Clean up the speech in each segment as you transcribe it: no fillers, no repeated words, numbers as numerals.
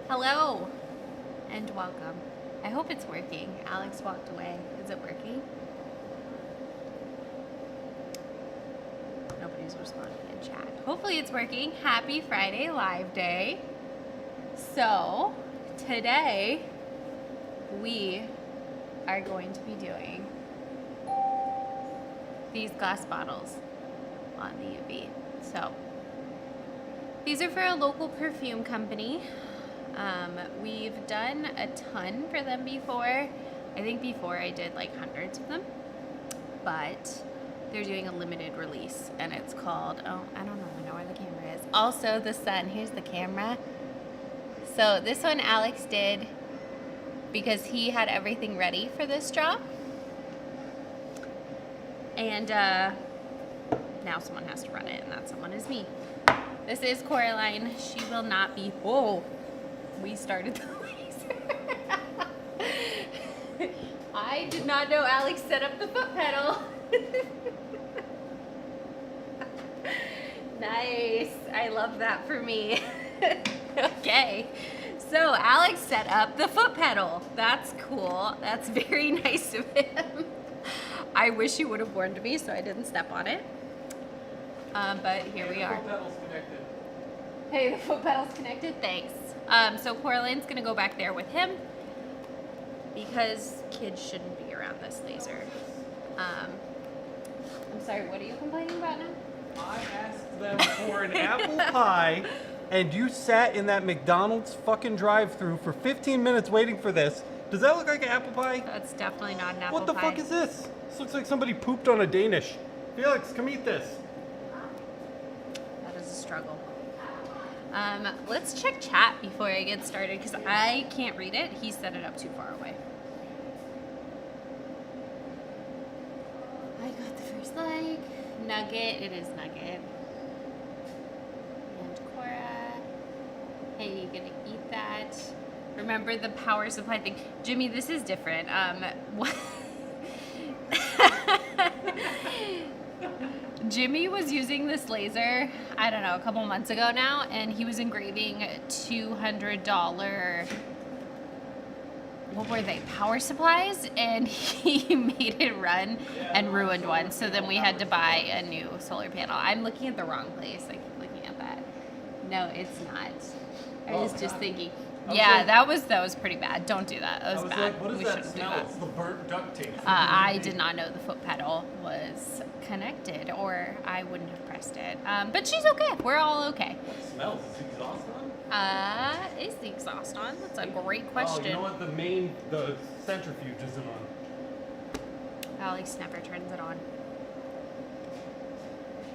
Hello and welcome. I hope it's working. Alex walked away. Is it working? Nobody's responding in chat. Hopefully it's working. Happy Friday Live Day. So today we are going to be doing these glass bottles on the UV. So these are for a local perfume company. We've done a ton for them before. I think before I did like hundreds of them, but they're doing a limited release and it's called, oh, I don't know where the camera is. Also the sun, here's the camera. So this one Alex did because he had everything ready for this drop. And now someone has to run it, and that someone is me. This is Coraline. She will not be, whoa, we started the laser. I did not know Alex set up the foot pedal. Nice, I love that for me. Okay, so Alex set up the foot pedal. That's cool, that's very nice of him. I wish he would have warned me so I didn't step on it. But here we are. The foot pedal's connected. Hey, the foot pedal's connected? Thanks. So Coraline's gonna go back there with him because kids shouldn't be around this laser. I'm sorry, what are you complaining about now? I asked them for an apple pie, and you sat in that McDonald's fucking drive-thru for 15 minutes waiting for this. Does that look like an apple pie? That's definitely not an apple pie. What the fuck is this? This looks like somebody pooped on a Danish. Felix, come eat this. That is a struggle. Let's check chat before I get started because I can't read it. He set it up too far away. I got the first like. Nugget, it is Nugget. And Cora. Hey, you gonna eat that? Remember the power supply thing. Jimmy, this is different. What? Jimmy was using this laser, I don't know, a couple months ago now, and he was engraving $200, what were they, power supplies, and he made it run and ruined one, so then we had to buy a new solar panel. I'm looking at the wrong place. I keep looking at that. No, it's not. I was just thinking. Yeah, that was pretty bad. Don't do that. That was bad. Like, what is that smell? It's the burnt duct tape. I did not know the foot pedal was connected, or I wouldn't have pressed it. But she's okay. We're all okay. What smells? Is the exhaust on? Is the exhaust on? That's a great question. Oh, you know what? The centrifuge isn't on. Alex never turns it on.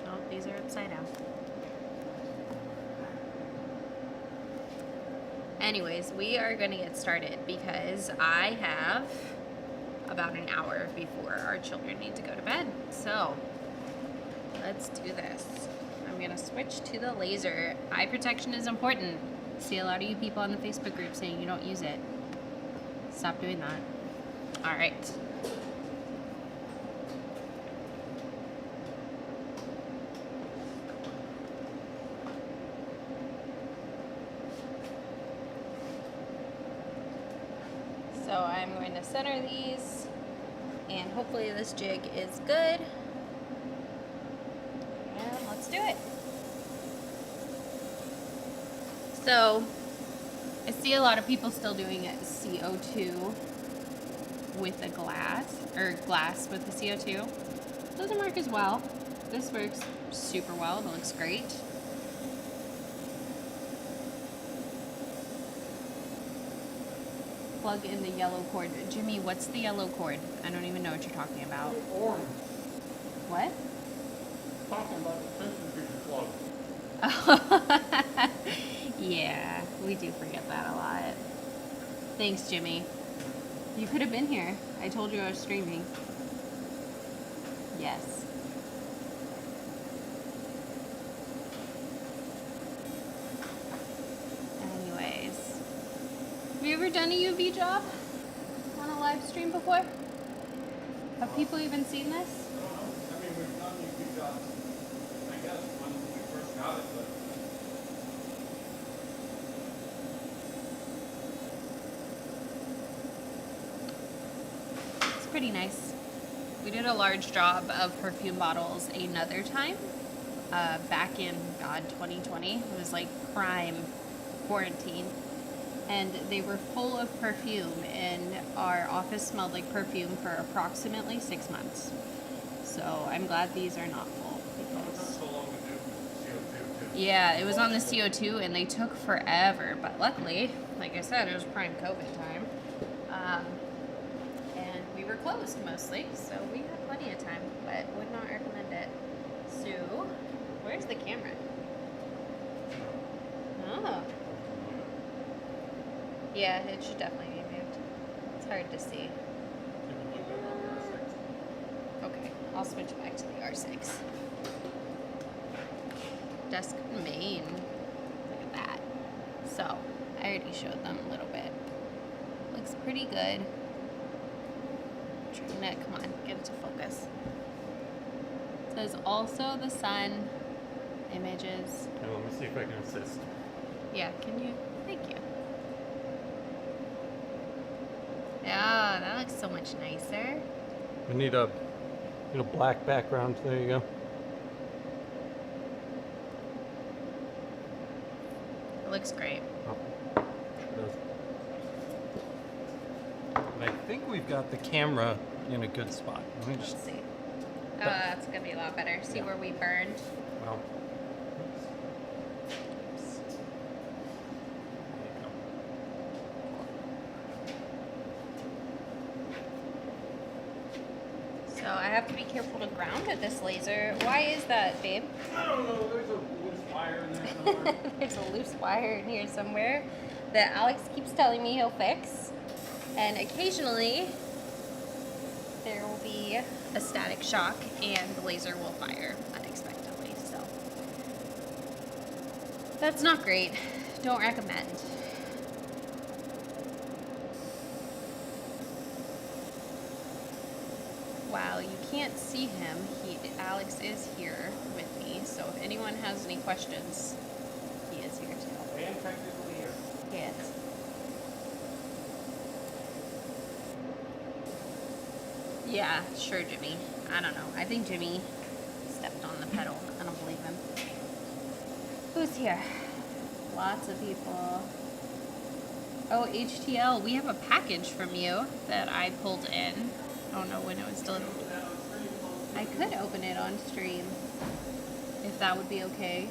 Oh, these are upside down. Anyways, we are going to get started because I have about an hour before our children need to go to bed. So let's do this. I'm going to switch to the laser. Eye protection is important. See a lot of you people on the Facebook group saying you don't use it. Stop doing that. All right. So I'm going to center these, and hopefully this jig is good. And let's do it. So I see a lot of people still doing CO2 with a glass, or glass with the CO2. Doesn't work as well. This works super well. It looks great. Plug in the yellow cord. Jimmy, what's the yellow cord? I don't even know what you're talking about. Orange. What? Talking about the centrifuge plug. Yeah, we do forget that a lot. Thanks, Jimmy. You could have been here. I told you I was streaming. Yes. Anyways. Have you ever done a UV job on a live stream before? Have people even seen this? I mean, we've done UV jobs, I guess, when we first got it, but pretty nice. We did a large job of perfume bottles another time, back in, God, 2020. It was like prime quarantine. And they were full of perfume, and our office smelled like perfume for approximately 6 months. So I'm glad these are not full. Because yeah, it was on the CO2, and they took forever. But luckily, like I said, it was prime COVID time. And we were closed mostly, so we had plenty of time, but would not recommend it. So, where's the camera? Oh. Yeah, it should definitely be moved. It's hard to see. Okay, I'll switch back to the R6. Desk main. Look at that. So, I already showed them a little bit. Looks pretty good. Trying to, come on, get it to focus. It says also the sun images. Okay, let me see if I can assist. Yeah, can you? Thank you. Yeah, that looks so much nicer. We need a black background. There you go. It looks great. Oh, it does. And I think we've got the camera in a good spot. Let me just Let's see. Oh, that's gonna be a lot better. See where we burned? Well. So I have to be careful to ground at this laser. Why is that, babe? I don't know. There's a loose wire in there somewhere. There's a loose wire in here somewhere that Alex keeps telling me he'll fix. And occasionally there will be a static shock and the laser will fire unexpectedly. So that's not great. Don't recommend. Wow, you can't see him. Alex is here with me, so if anyone has any questions, he is here too. I am technically here. He is. Yeah, sure, Jimmy. I don't know. I think Jimmy stepped on the pedal. I don't believe him. Who's here? Lots of people. Oh, HTL, we have a package from you that I pulled in. I don't know when it was delivered. I could open it on stream, if that would be okay.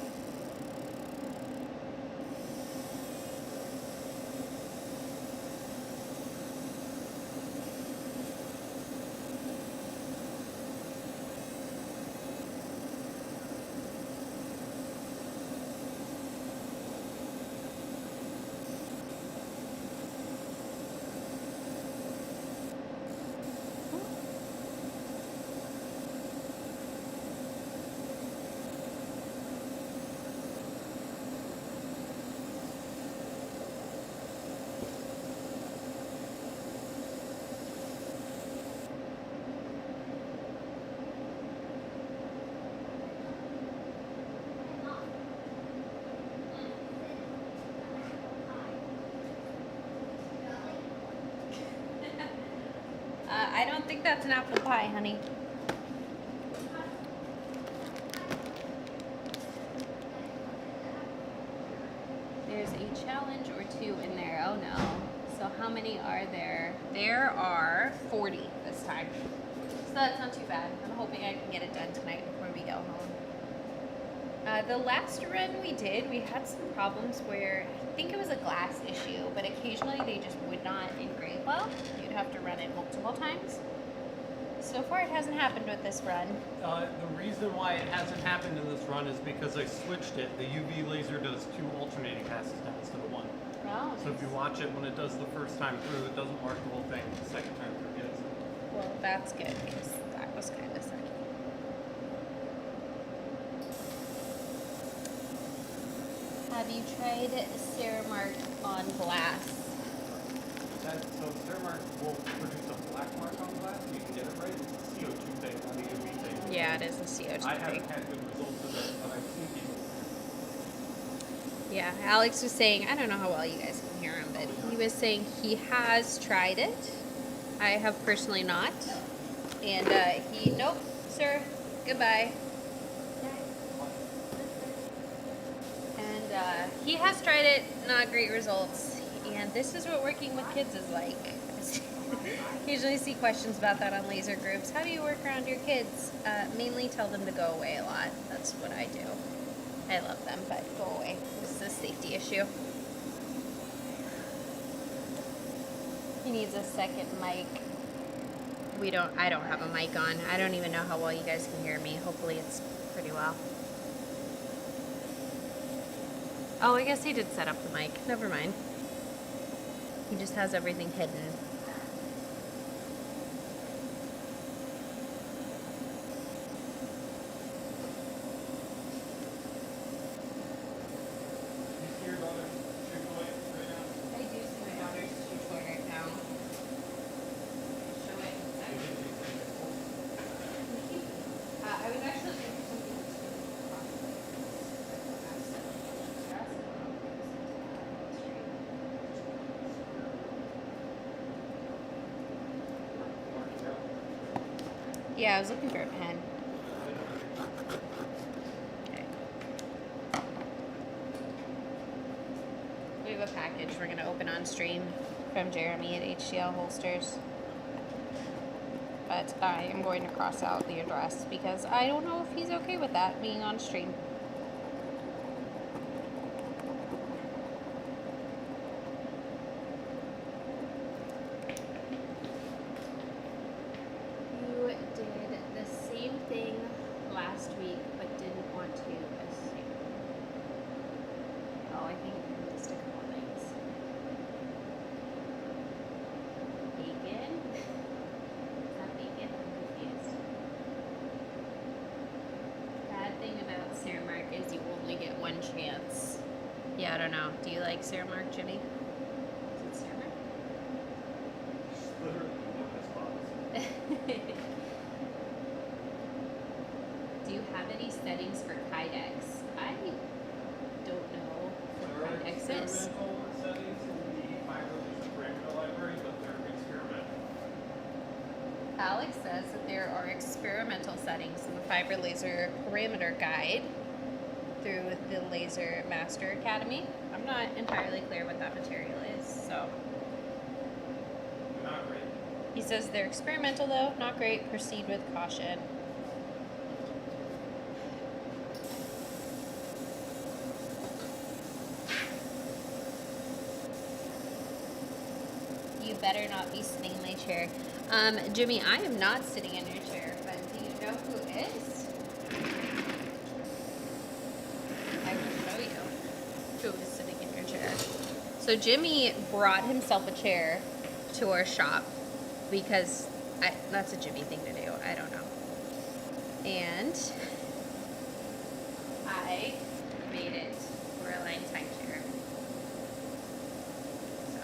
I don't think that's an apple pie, honey. There's a challenge or two in there. Oh no. So how many are there? There are 40 this time. So that's not too bad. I'm hoping I can get it done tonight before we go home. The last run we did, we had some problems where I think it was a glass issue, but occasionally they just would not engrave well. You'd have to run it multiple times. So far it hasn't happened with this run. The reason why it hasn't happened in this run is because I switched it. The UV laser does 2 alternating passes now instead of 1. Oh, So if you watch it when it does the first time through, it doesn't mark the whole thing. The second time through, it is. well, that's good because that was kind of sucky. Have you tried Ceremark on glass? So Ceremark will produce a black mark on glass. You can get it right. It's a CO2 thing, not a UV thing. Yeah, it is a CO2 I thing. haven't had good results with it, but I've seen people. Yeah, Alex was saying, I don't know how well you guys can hear him, but he was saying he has tried it I have personally not. And nope, sir, goodbye. And he has tried it, not great results. And this is what working with kids is like. Usually see questions about that on laser groups. How do you work around your kids? Mainly tell them to go away a lot. That's what I do. I love them, but go away. This is a safety issue. He needs a second mic. I don't have a mic on. I don't even know how well you guys can hear me. Hopefully it's pretty well. Oh, I guess he did set up the mic. Never mind. He just has everything hidden. Yeah, I was looking for a pen. Okay. We have a package we're going to open on stream from Jeremy at HCL Holsters. But I am going to cross out the address because I don't know if he's okay with that being on stream. Yeah, I don't know. Do you like Ceremark, Jimmy? Is it Ceremark? Do you have any settings for Kydex? I don't know what Kydex is. There are experimental settings in the MakerREMIX parameter library, but they're experimental. Alex says that there are experimental settings in the Fiber Laser Parameter Guide through the Laser Master Academy. I'm not entirely clear what that material is, so. Not great. He says they're experimental though, not great, proceed with caution. You better not be sitting in my chair. Jimmy, I am not sitting in your chair, but do you know who is? I will show you who is sitting in your chair. So Jimmy brought himself a chair to our shop because that's a Jimmy thing to do. I don't know. And I made it Coraline type chair. So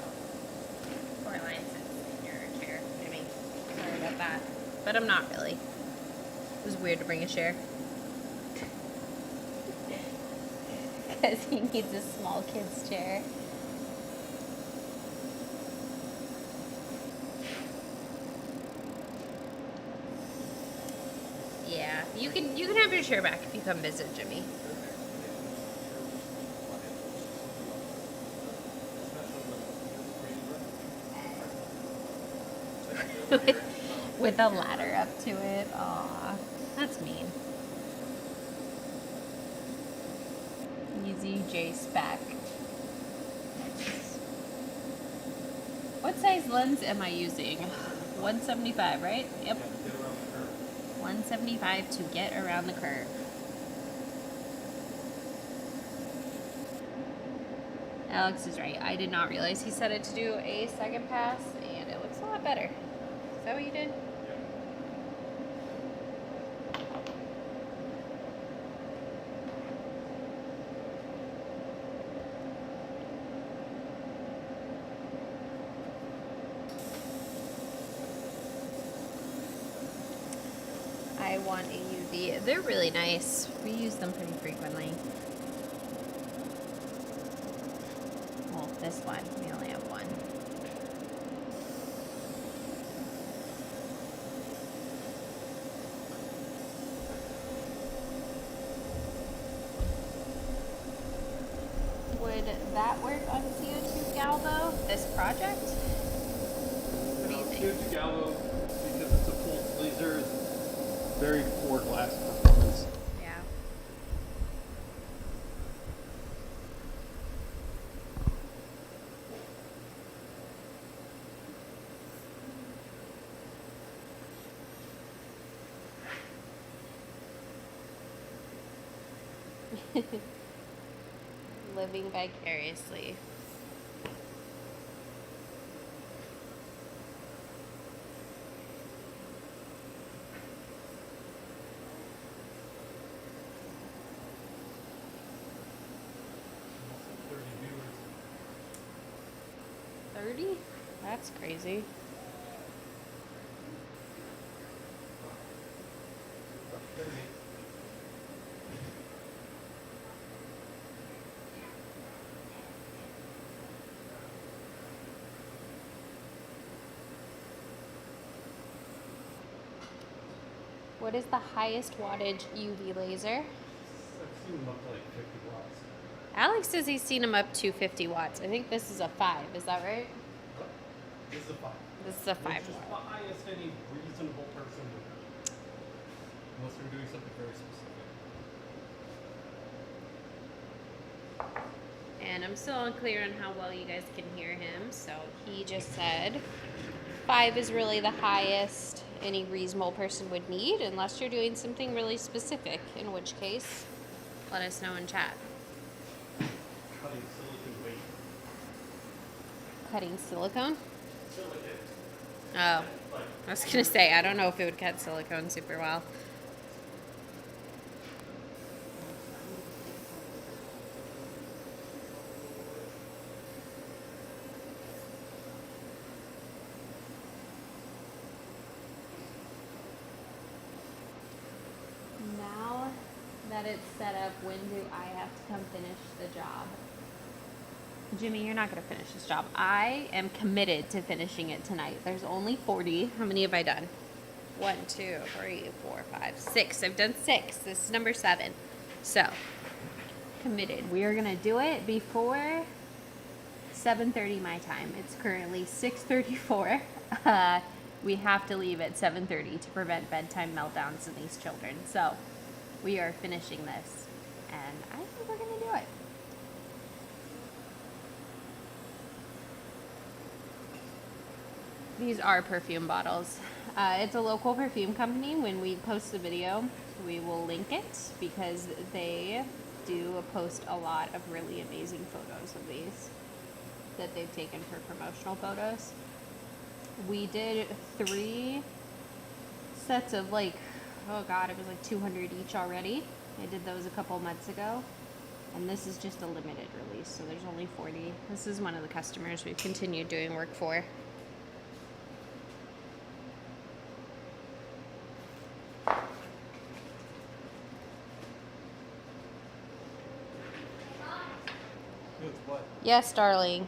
Coraline sits in your chair, Jimmy. Sorry about that. But I'm not really. It was weird to bring a chair. Because he needs a small kid's chair. Yeah, you can have your chair back if you come visit Jimmy. With a ladder up to it. Aw, that's mean. Easy J spec. What size lens am I using? 175, right? Yep. 175 to get around the curve. Alex is right. I did not realize he set it to do a second pass, and it looks a lot better. Is that what you did? I want a UV. They're really nice. We use them pretty frequently. Well, this one. We only have one. gallo though, this project? What do you think? Give to gallo because it's a full laser. Very poor glass performance. Yeah. Living vicariously. Also 30 viewers. 30? That's crazy. What is the highest wattage UV laser? I've seen them up to like 50 watts. Alex says he's seen them up to 50 watts. I think this is a 5. Is that right? This is a 5. This is a 5 Which is the watt. highest any reasonable person would do. Unless they're doing something very specific. And I'm still unclear on how well you guys can hear him. So he just said 5 is really the highest any reasonable person would need, unless you're doing something really specific, in which case, let us know in chat. Cutting silicon weight. Cutting silicone? Silicon. Oh, I was gonna say, I don't know if it would cut silicone super well. Now that it's set up, when do I have to come finish the job? Jimmy, you're not going to finish this job. I am committed to finishing it tonight. There's only 40. How many have I done? 1, 2, 3, 4, 5, 6. I've done 6. This is number 7. So, committed. We are going to do it before 7:30 my time. It's currently 6:34. We have to leave at 7:30 to prevent bedtime meltdowns in these children. So, we are finishing this, and I think we're going to do it. These are perfume bottles. It's a local perfume company. When we post the video, we will link it because they do post a lot of really amazing photos of these that they've taken for promotional photos. We did 3 sets of like, oh god, it was like 200 each already. I did those a couple months ago. And this is just a limited release, so there's only 40. This is one of the customers we've continued doing work for. With what? Yes, darling.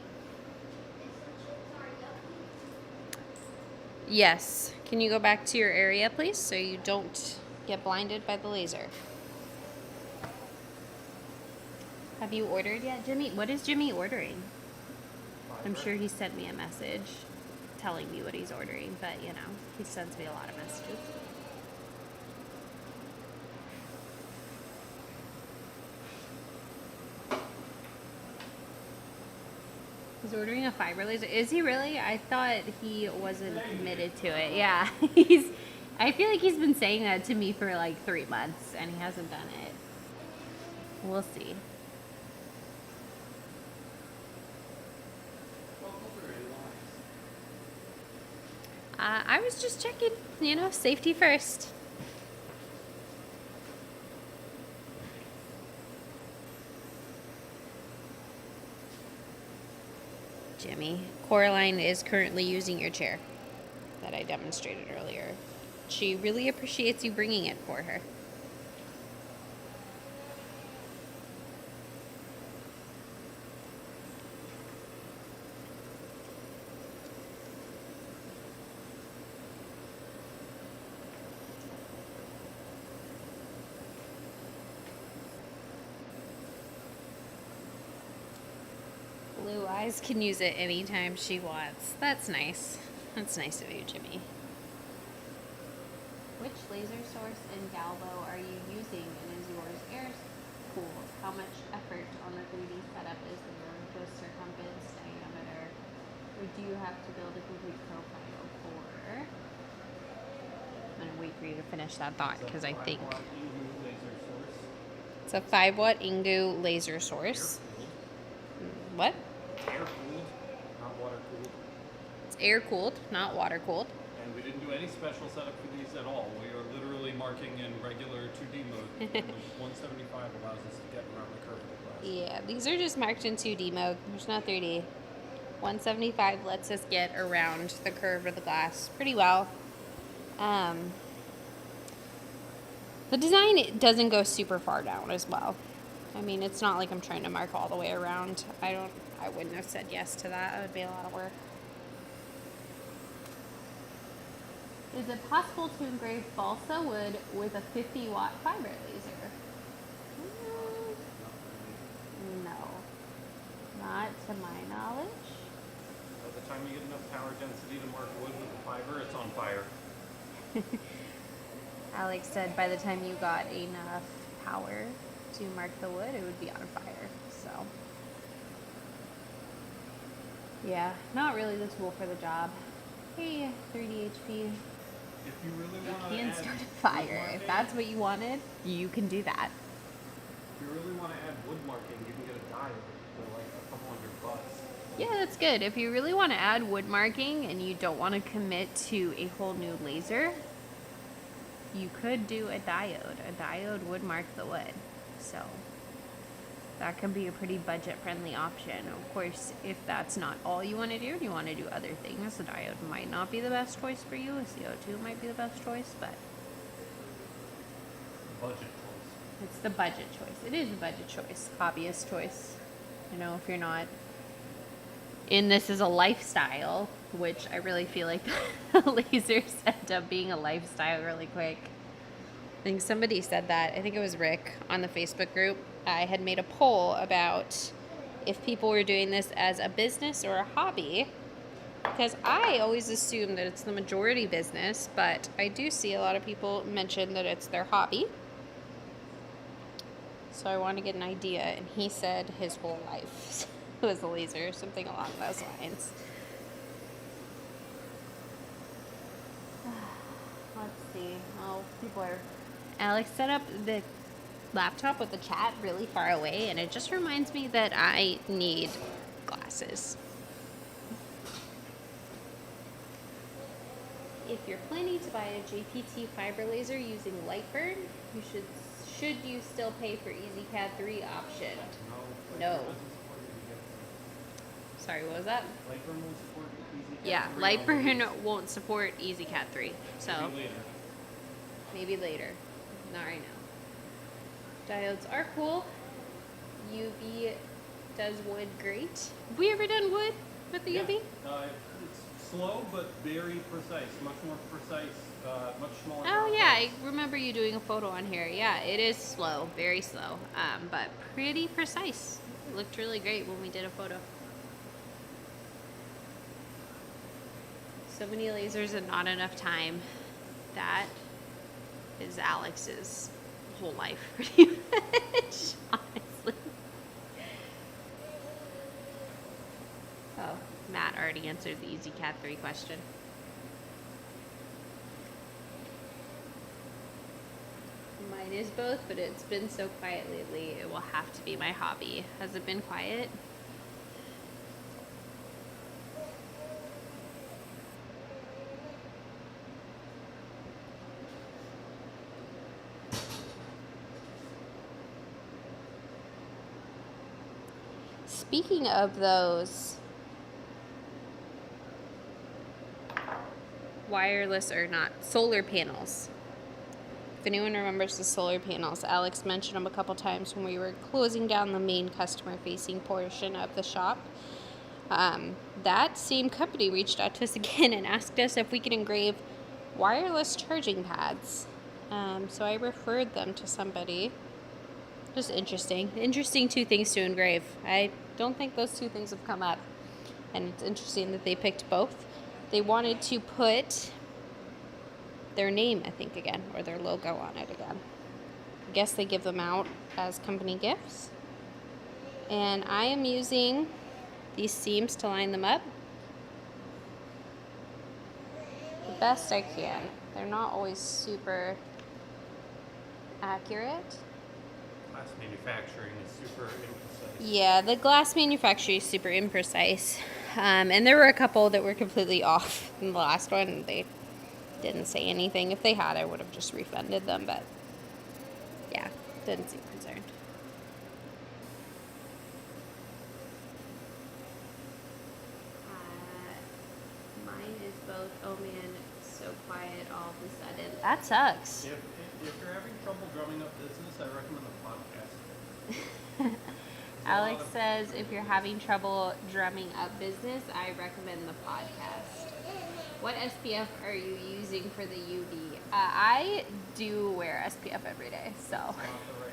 Yes. Can you go back to your area, please, so you don't get blinded by the laser? Have you ordered yet, Jimmy? What is Jimmy ordering? I'm sure he sent me a message telling me what he's ordering, but, you know, he sends me a lot of messages. He's ordering a fiber laser. Is he really? I thought he wasn't committed to it. Yeah. I feel like he's been saying that to me for like 3 months and he hasn't done it. We'll see. I was just checking, you know, safety first. Jimmy, Coraline is currently using your chair that I demonstrated earlier. She really appreciates you bringing it for her. Blue Eyes can use it anytime she wants. That's nice. That's nice of you, Jimmy. Which laser source in Galvo are you using, and is yours air-cooled? How much effort on the 3D setup is there? Just circumference, diameter, or do you have to build a complete profile for? I'm gonna wait for you to finish that thought because I think it's a 5-watt Ingu laser source. What? Air cooled, not water cooled. It's air cooled, not water cooled. And we didn't do any special setup for these at all. We are literally marking in regular 2D mode. The 175 allows us to get around the curve of the glass. Yeah, these are just marked in 2D mode. There's not 3D. 175 lets us get around the curve of the glass pretty well. The design doesn't go super far down as well. I mean, it's not like I'm trying to mark all the way around. I wouldn't have said yes to that. It would be a lot of work. Is it possible to engrave balsa wood with a 50-watt fiber laser? No. Not to my knowledge. By the time you get enough power density to mark wood with the fiber, it's on fire. Alex said by the time you got enough power to mark the wood, it would be on fire. So, yeah, not really the tool for the job. Hey, 3D HP. If you really You want to can start a fire. If that's what you wanted, you can do that. If you really want to add wood marking, you can get a diode for like a couple $100. Yeah, that's good. If you really want to add wood marking and you don't want to commit to a whole new laser, you could do a diode. A diode would mark the wood. So that can be a pretty budget-friendly option. Of course, if that's not all you want to do and you want to do other things, a diode might not be the best choice for you. A CO2 might be the best choice, but Budget choice. it's the budget choice. It is a budget choice, hobbyist choice. You know, if you're not in this as a lifestyle, which I really feel like the lasers end up being a lifestyle really quick. I think somebody said that. I think it was Rick on the Facebook group. I had made a poll about if people were doing this as a business or a hobby, because I always assume that it's the majority business, but I do see a lot of people mention that it's their hobby. So I want to get an idea, and he said his whole life was a laser, something along those lines. Let's see. Oh, people are... Alex set up the laptop with the chat really far away, and it just reminds me that I need glasses. If you're planning to buy a JPT fiber laser using Lightburn, you should you still pay for EasyCAD 3 option? No. Sorry, what was that? Lightburn won't support EasyCAD 3. Yeah, Lightburn won't support EasyCAD 3. So Maybe later. maybe later. Not right now. Diodes are cool. UV does wood great. Have we ever done wood with the UV? It's slow but very precise. Much more precise, much smaller. Oh yeah, I remember you doing a photo on here. Yeah, it is slow, very slow, but pretty precise. It looked really great when we did a photo. So many lasers and not enough time. That is Alex's whole life, pretty much, honestly. Oh, Matt already answered the EasyCAD 3 question. Mine is both, but it's been so quiet lately, it will have to be my hobby. Has it been quiet? Speaking of those wireless or not, solar panels. If anyone remembers the solar panels, Alex mentioned them a couple times when we were closing down the main customer-facing portion of the shop. That same company reached out to us again and asked us if we could engrave wireless charging pads. So I referred them to somebody. Just interesting. Interesting two things to engrave. I Don't think those two things have come up. And it's interesting that they picked both. They wanted to put their name, I think, again, or their logo on it again. I guess they give them out as company gifts. And I am using these seams to line them up the best I can. They're not always super accurate. Glass manufacturing is super imprecise. Yeah, the glass manufacturing is super imprecise. And there were a couple that were completely off in the last one. They didn't say anything. If they had, I would have just refunded them, but yeah, didn't seem concerned. Mine is both, oh man, so quiet all of a sudden. That sucks. If you're having trouble drumming up business, I recommend the podcast. Alex says if you're having trouble drumming up business, I recommend the podcast. What SPF are you using for the UV? I do wear SPF every day, so.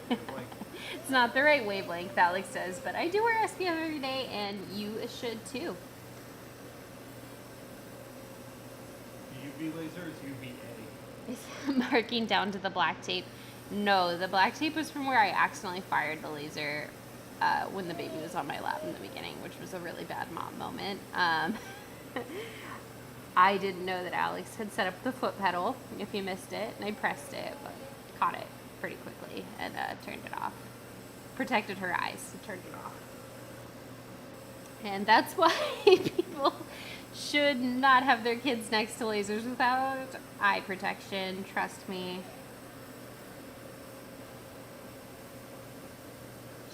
It's not the right wavelength, Alex says, but I do wear SPF every day, and you should too. UV laser is UVA. Is marking down to the black tape? No, the black tape was from where I accidentally fired the laser when the baby was on my lap in the beginning, which was a really bad mom moment. I didn't know that Alex had set up the foot pedal, if you missed it, and I pressed it, but caught it pretty quickly and turned it off. Protected her eyes, so turned it off. And that's why people should not have their kids next to lasers without eye protection, trust me.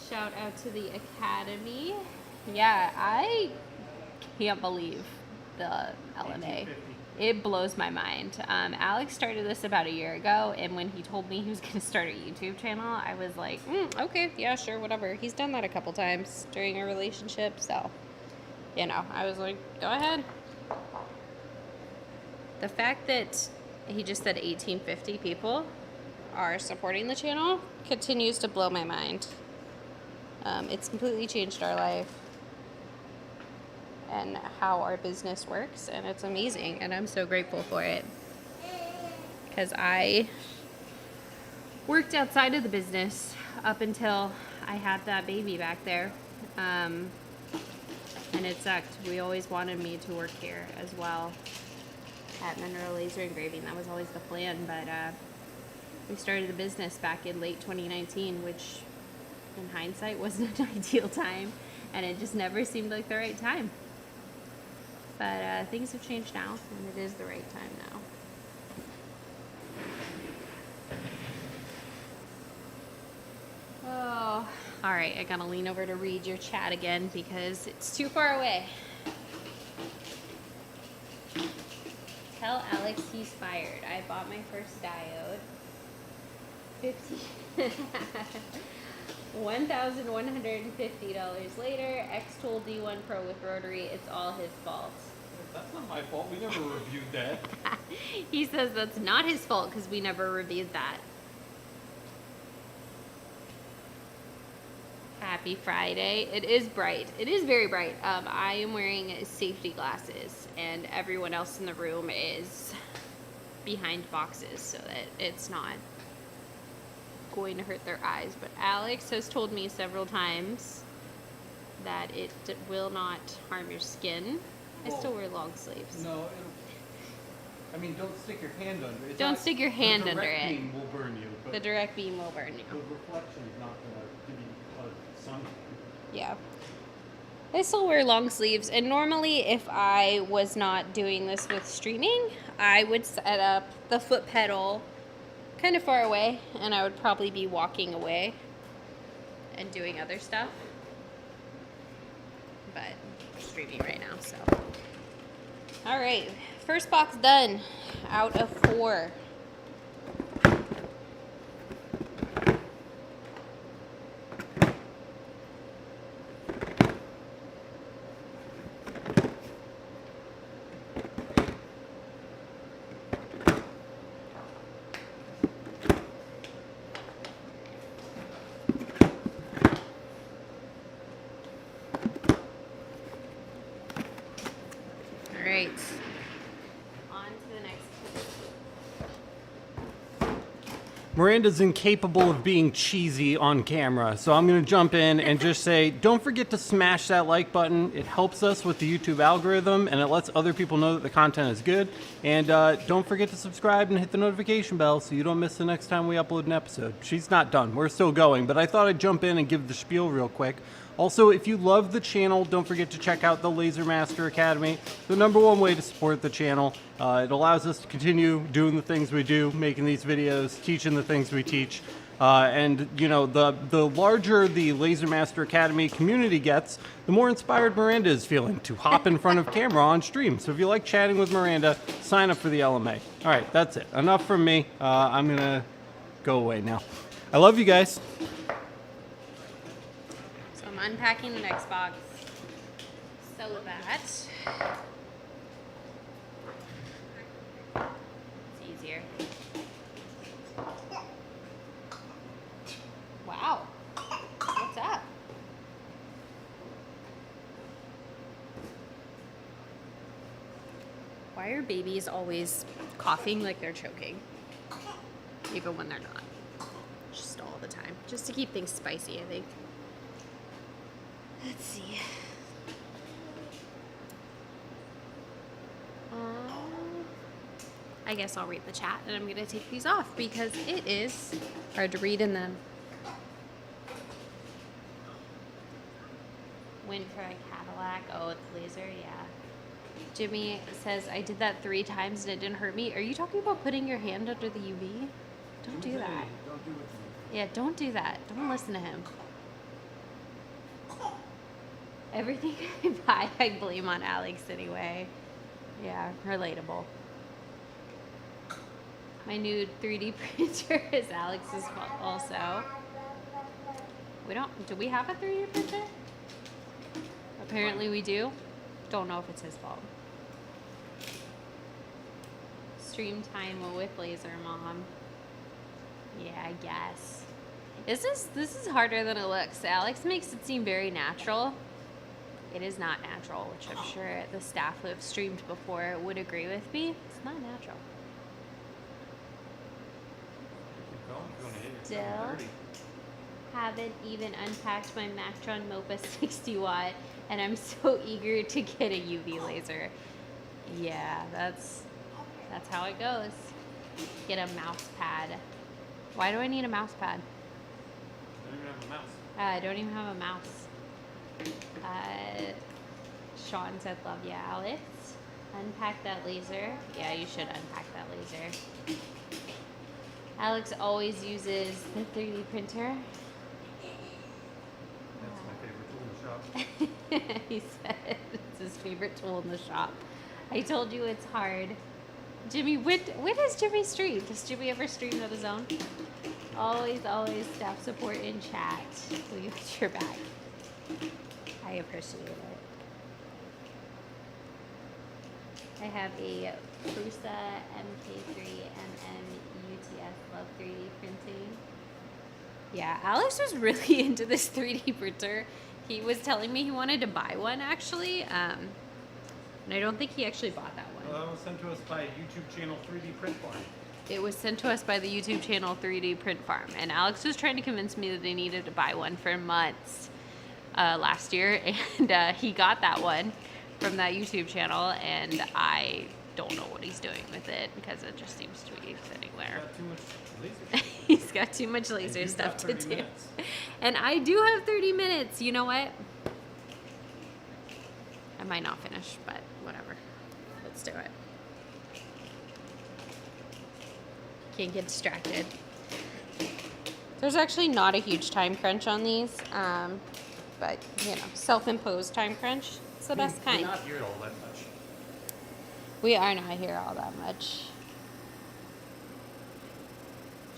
Shout out to the Academy. Yeah, I can't believe the LMA. It blows my mind. Alex started this about a year ago, and when he told me he was going to start a YouTube channel, I was like, okay, yeah, sure, whatever. He's done that a couple times during a relationship, so, you know, I was like, go ahead. The fact that he just said 1850 people are supporting the channel continues to blow my mind. It's completely changed our life and how our business works, and it's amazing, and I'm so grateful for it because I worked outside of the business up until I had that baby back there, and it sucked. We always wanted me to work here as well at Mineral Laser Engraving. That was always the plan, but we started the business back in late 2019, which in hindsight wasn't an ideal time, and it just never seemed like the right time. But things have changed now, and it is the right time now. Oh, all right, I gotta lean over to read your chat again because it's too far away. Tell Alex he's fired. I bought my first diode. $1,150 later, X-Tool D1 Pro with rotary. It's all his fault. That's not my fault. We never reviewed that. He says that's not his fault because we never reviewed that. Happy Friday. It is bright. It is very bright. I am wearing safety glasses, and everyone else in the room is behind boxes so that it's not going to hurt their eyes. But Alex has told me several times that it will not harm your skin. I still wear long sleeves. No, I mean, don't stick your hand under it. Don't stick your hand under it. The direct beam will burn you. But the direct beam will burn you. the reflection is not going to give you sun. Yeah. I still wear long sleeves, and normally if I was not doing this with streaming, I would set up the foot pedal kind of far away, and I would probably be walking away and doing other stuff. But we're streaming right now, so. All right, first box done out of 4. right. On to the next one. Miranda's incapable of being cheesy on camera, so I'm going to jump in and just say, don't forget to smash that like button. It helps us with the YouTube algorithm, and it lets other people know that the content is good. And don't forget to subscribe and hit the notification bell so you don't miss the next time we upload an episode. She's not done. We're still going, but I thought I'd jump in and give the spiel real quick. Also, if you love the channel, don't forget to check out the Laser Master Academy, the #1 way to support the channel. It allows us to continue doing the things we do, making these videos, teaching the things we teach. And, you know, the larger the Laser Master Academy community gets, the more inspired Miranda is feeling to hop in front of camera on stream. So if you like chatting with Miranda, sign up for the LMA. All right, that's it. Enough from me. I'm going to go away now. I love you guys. I'm unpacking the next box so that it's easier. Wow. What's up? Why are babies always coughing like they're choking? Even when they're not. Just all the time. Just to keep things spicy, I think. Let's see. I guess I'll read the chat and I'm going to take these off because it is hard to read in them. Win for a Cadillac. Oh, it's laser, yeah. Jimmy says, I did that 3 times and it didn't hurt me. Are you talking about putting your hand under the UV? Don't do that. Don't do it to me. Yeah, don't do that. Don't listen to him. Everything I buy, I blame on Alex anyway. Yeah, relatable. My new 3D printer is Alex's fault also. Do we have a 3D printer? Apparently we do. Don't know if it's his fault. Stream time with Laser Mom. Yeah, I guess. This is harder than it looks. Alex makes it seem very natural. It is not natural, which I'm sure the staff who have streamed before would agree with me. It's not natural. Still haven't even unpacked my Mactron Mopa 60 watt, and I'm so eager to get a UV laser. Yeah, that's how it goes. Get a mouse pad. Why do I need a mouse pad? I don't even have a mouse. I don't even have a mouse. Sean said, love ya, Alex. Unpack that laser. Yeah, you should unpack that laser. Alex always uses the 3D printer. That's my favorite tool in the shop. He said it's his favorite tool in the shop. I told you it's hard. Jimmy, when does Jimmy stream? Does Jimmy ever stream on his own? Always staff support in chat. We got your back. I appreciate it. I have a Prusa MK3 MM UTS Love 3D printing. Yeah, Alex was really into this 3D printer. He was telling me he wanted to buy one actually, and I don't think he actually bought that one. Well, that was sent to us by YouTube channel 3D Print Farm. It was sent to us by the YouTube channel 3D Print Farm, and Alex was trying to convince me that they needed to buy one for months last year, and he got that one from that YouTube channel, and I don't know what he's doing with it because it just seems to be sitting there. He's got too much laser stuff to do. Minutes. And I do have 30 minutes. You know what? I might not finish, but whatever. Let's do it. Can't get distracted. There's actually not a huge time crunch on these, but, you know, self-imposed time crunch. It's the best kind. We're not here all that much. We are not here all that much.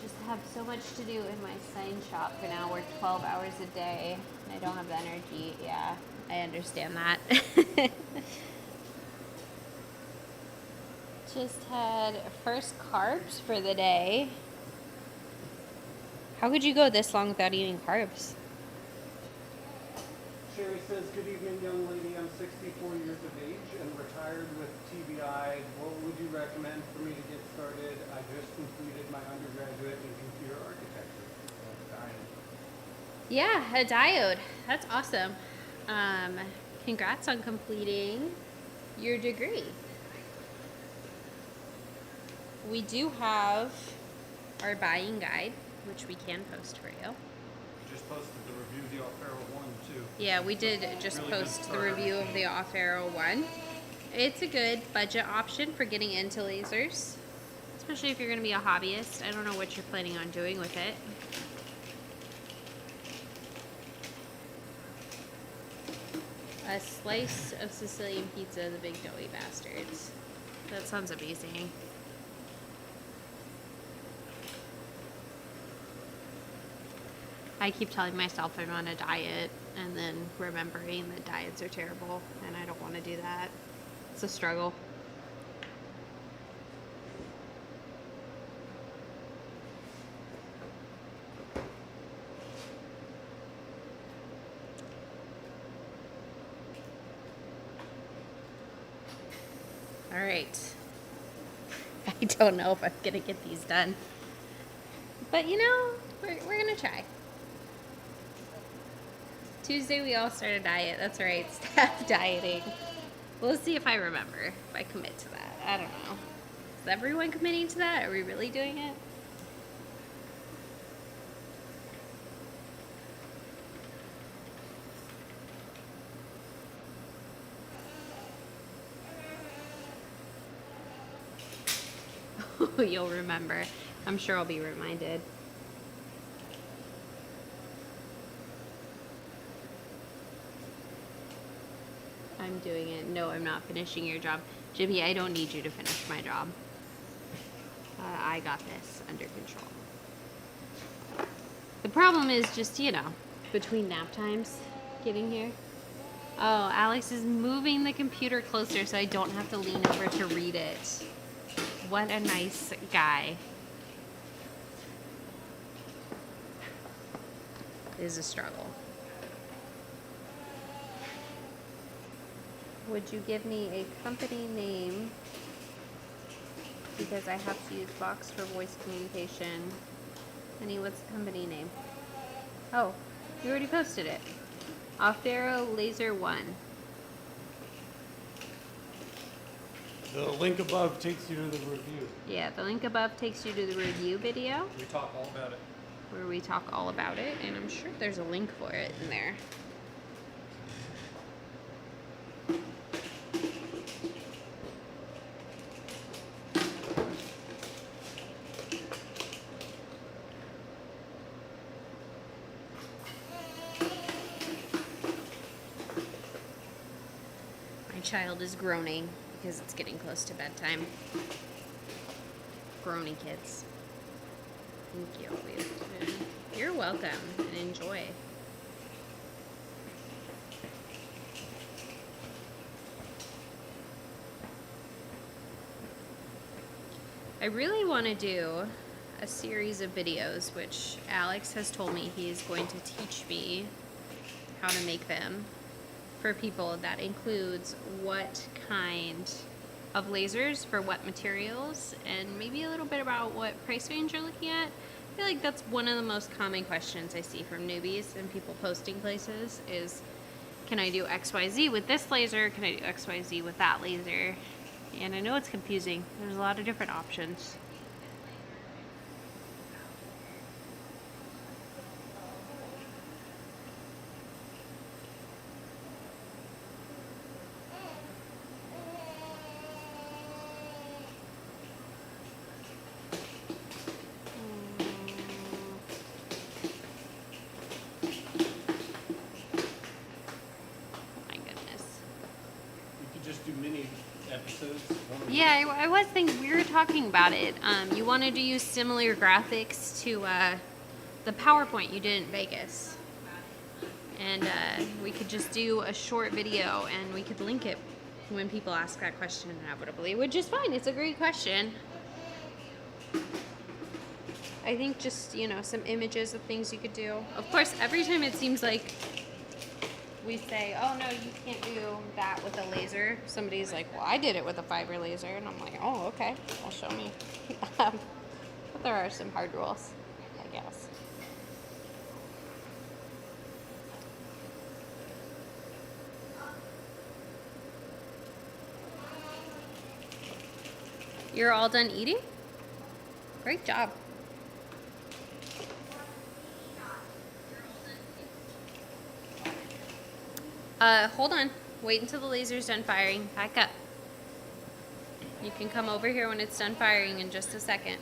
Just have so much to do in my sign shop for now. Work 12 hours a day, and I don't have the energy. Yeah, I understand that. Just had first carbs for the day. How could you go this long without eating carbs? Sherry says, good evening, young lady. I'm 64 years of age and retired with recommend for me to get started? I just completed my undergraduate in computer architecture. Yeah, a diode. That's awesome. Congrats on completing your degree. We do have our buying guide, which we can post for you. Just posted the review of the off-arrow one too. Yeah, we did just Really good post the starter review of machine. the off-arrow one. It's a good budget option for getting into lasers, especially if you're going to be a hobbyist. I don't know what you're planning on doing with it. A slice of Sicilian pizza, the big doughy bastards. That sounds amazing. I keep telling myself I'm on a diet and then remembering that diets are terrible and I don't want to do that. It's a struggle. All right. I don't know if I'm going to get these done. But you know, we're going to try. Tuesday we all start a diet. That's right, staff dieting. We'll see if I remember, if I commit to that. I don't know. Is everyone committing to that? Are we really doing it? You'll remember. I'm sure I'll be reminded. I'm doing it. No, I'm not finishing your job. Jimmy, I don't need you to finish my job. I got this under control. The problem is just, you know, between nap times, getting here. Oh, Alex is moving the computer closer so I don't have to lean over to read it. What a nice guy. It is a struggle. Would you give me a company name? Because I have to use Box for voice communication. Honey, what's the company name? Oh, you already posted it. Off-arrow Laser 1. The link above takes you to the review. Yeah, the link above takes you to the review video We talk all about it. where we talk all about it, and I'm sure there's a link for it in there. My child is groaning because it's getting close to bedtime. Groany kids. Thank you. You're welcome, and enjoy. I really want to do a series of videos, which Alex has told me he is going to teach me how to make them for people. That includes what kind of lasers for what materials, and maybe a little bit about what price range you're looking at. I feel like that's one of the most common questions I see from newbies and people posting places is, can I do XYZ with this laser? Can I do XYZ with that laser? And I know it's confusing. There's a lot of different options. Do mini episodes. Yeah, I was thinking, we were talking about it. You wanted to use similar graphics to the PowerPoint you did in Vegas. And we could just do a short video and we could link it when people ask that question inevitably, which is fine. It's a great question. I think just, you know, some images of things you could do. Of course, every time it seems like we say, oh no, you can't do that with a laser, somebody's like, well, I did it with a fiber laser, and I'm like, oh, okay, well, show me. But there are some hard rules, I guess. You're all done eating? Great job. Hold on. Wait until the laser's done firing. Back up. You can come over here when it's done firing in just a second.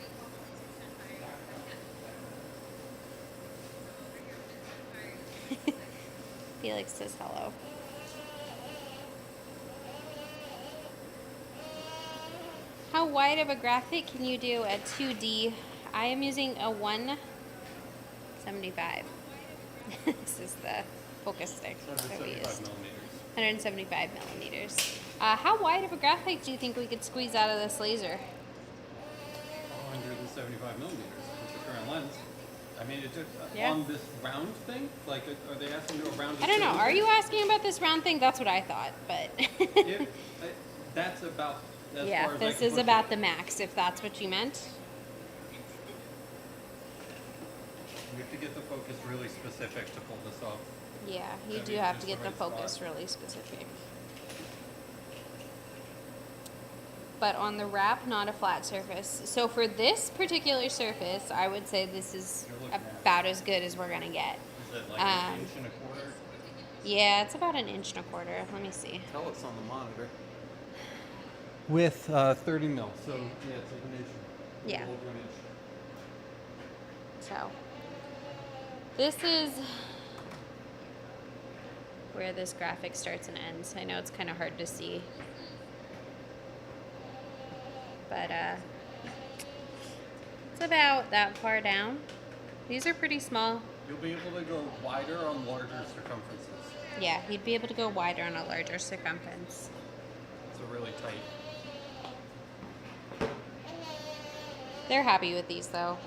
Felix says hello. How wide of a graphic can you do at 2D? I am using a 175. This is the focus stick that we used. 175 millimeters. How wide of a graphic do you think we could squeeze out of this laser? 175 millimeters with the current lens. I mean, it took Yeah. on this round thing. Like, are they asking to a round? I don't know. Are you asking about this round thing? That's what I thought, but That's about. As yeah, far as I this can is push about it. the max, if that's what you meant. We have to get the focus really specific to pull this off. Yeah, you Gotta do be have just to get the the right focus spot. really specific. But on the wrap, not a flat surface. So for this particular surface, I would say this is You're looking at- about as good as we're gonna get. Is it like Um, an inch and a quarter? Yeah, it's about an inch and a quarter. Let me see. Tell us on the monitor. With 30 mil, so yeah, it's like an inch. a Yeah. little over an inch. So this is where this graphic starts and ends. I know it's kind of hard to see, but it's about that far down. These are pretty small. You'll be able to go wider on larger circumferences. Yeah, you'd be able to go wider on a larger circumference. It's a really tight. They're happy with these though.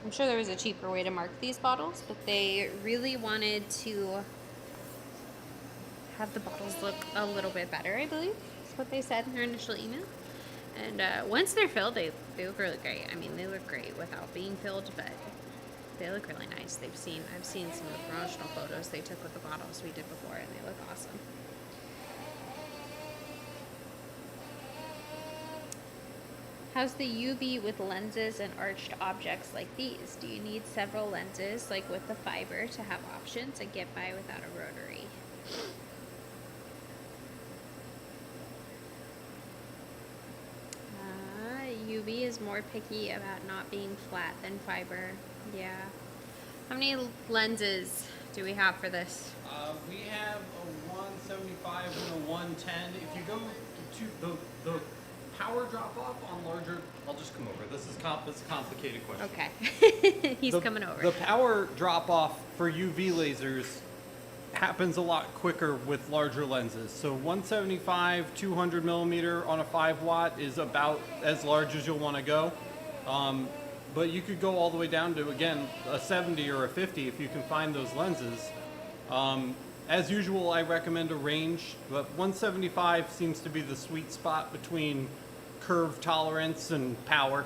I'm sure there was a cheaper way to mark these bottles, but they really wanted to have the bottles look a little bit better, I believe. That's what they said in their initial email. And once they're filled, they look really great. I mean, they look great without being filled, but they look really nice. I've seen some of the promotional photos they took with the bottles we did before, and they look awesome. How's the UV with lenses and arched objects like these? Do you need several lenses, like with the fiber, to have options and get by without a rotary? UV is more picky about not being flat than fiber. Yeah. How many lenses do we have for this? We have a 175 and a 110. If you go to the power drop off on larger, I'll just come over. This is a complicated question. Okay. He's coming over. The power drop off for UV lasers happens a lot quicker with larger lenses. So 175, 200 millimeter on a 5 watt is about as large as you'll want to go. But you could go all the way down to, again, a 70 or a 50 if you can find those lenses. As usual, I recommend a range, but 175 seems to be the sweet spot between curve tolerance and power.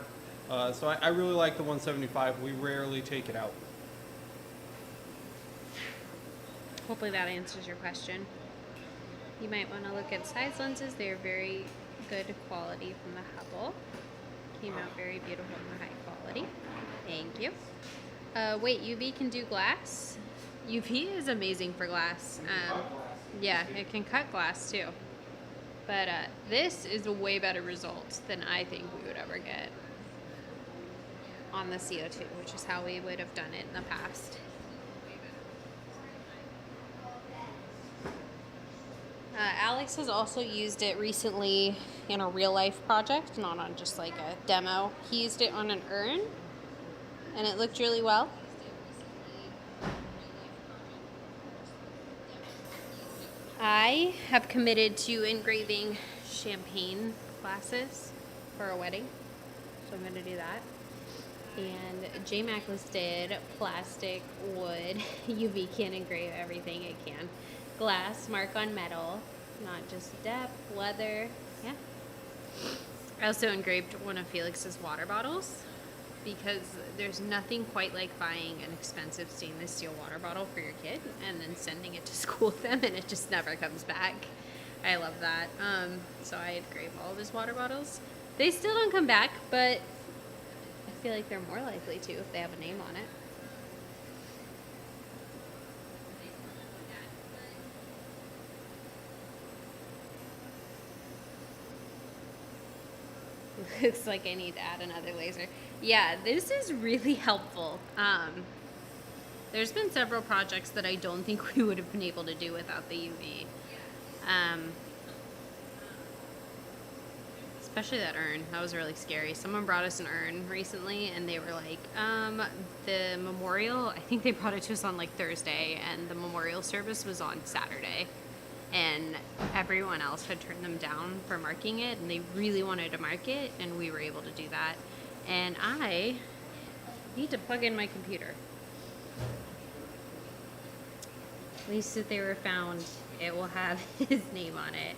So I really like the 175. We rarely take it out. Hopefully that answers your question. You might want to look at size lenses. They are very good quality from the Hubble. Came out very beautiful and high quality. Thank you. Wait, UV can do glass? UV is amazing for glass. Yeah, it can cut glass too. But this is a way better result than I think we would ever get on the CO2, which is how we would have done it in the past. Alex has also used it recently in a real life project, not on just like a demo. He used it on an urn and it looked really well. I have committed to engraving champagne glasses for a wedding, so I'm going to do that. And JMac listed plastic, wood, UV can engrave everything it can. Glass, mark on metal, not just depth, leather, yeah. I also engraved one of Felix's water bottles because there's nothing quite like buying an expensive stainless steel water bottle for your kid and then sending it to school with them and it just never comes back. I love that. So I engraved all of his water bottles. They still don't come back, but I feel like they're more likely to if they have a name on it. Looks like I need to add another laser. Yeah, this is really helpful. There's been several projects that I don't think we would have been able to do without the UV. Especially that urn. That was really scary. Someone brought us an urn recently and they were like, the memorial, I think they brought it to us on like Thursday and the memorial service was on Saturday. And everyone else had turned them down for marking it and they really wanted to mark it and we were able to do that. And I need to plug in my computer. At least if they were found, it will have his name on it.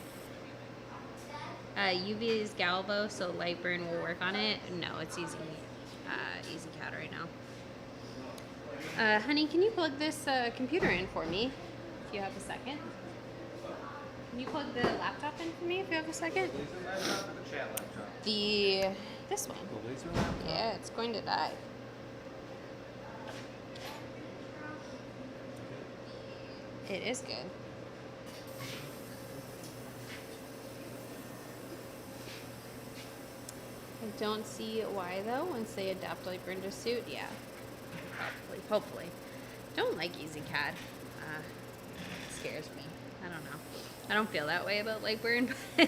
UV is Galvo, so light burn will work on it. No, it's easy CAD right now. Honey, can you plug this computer in for me if you have a second? Can you plug the laptop in for me if you have a second? Laser laptop or the chat laptop? This one. The laser laptop? Yeah, it's going to die. It is good. I don't see why though, once they adapt like Brenda's suit, yeah. Probably, hopefully. Don't like EasyCAD. It scares me. I don't know. I don't feel that way about Lightburn, but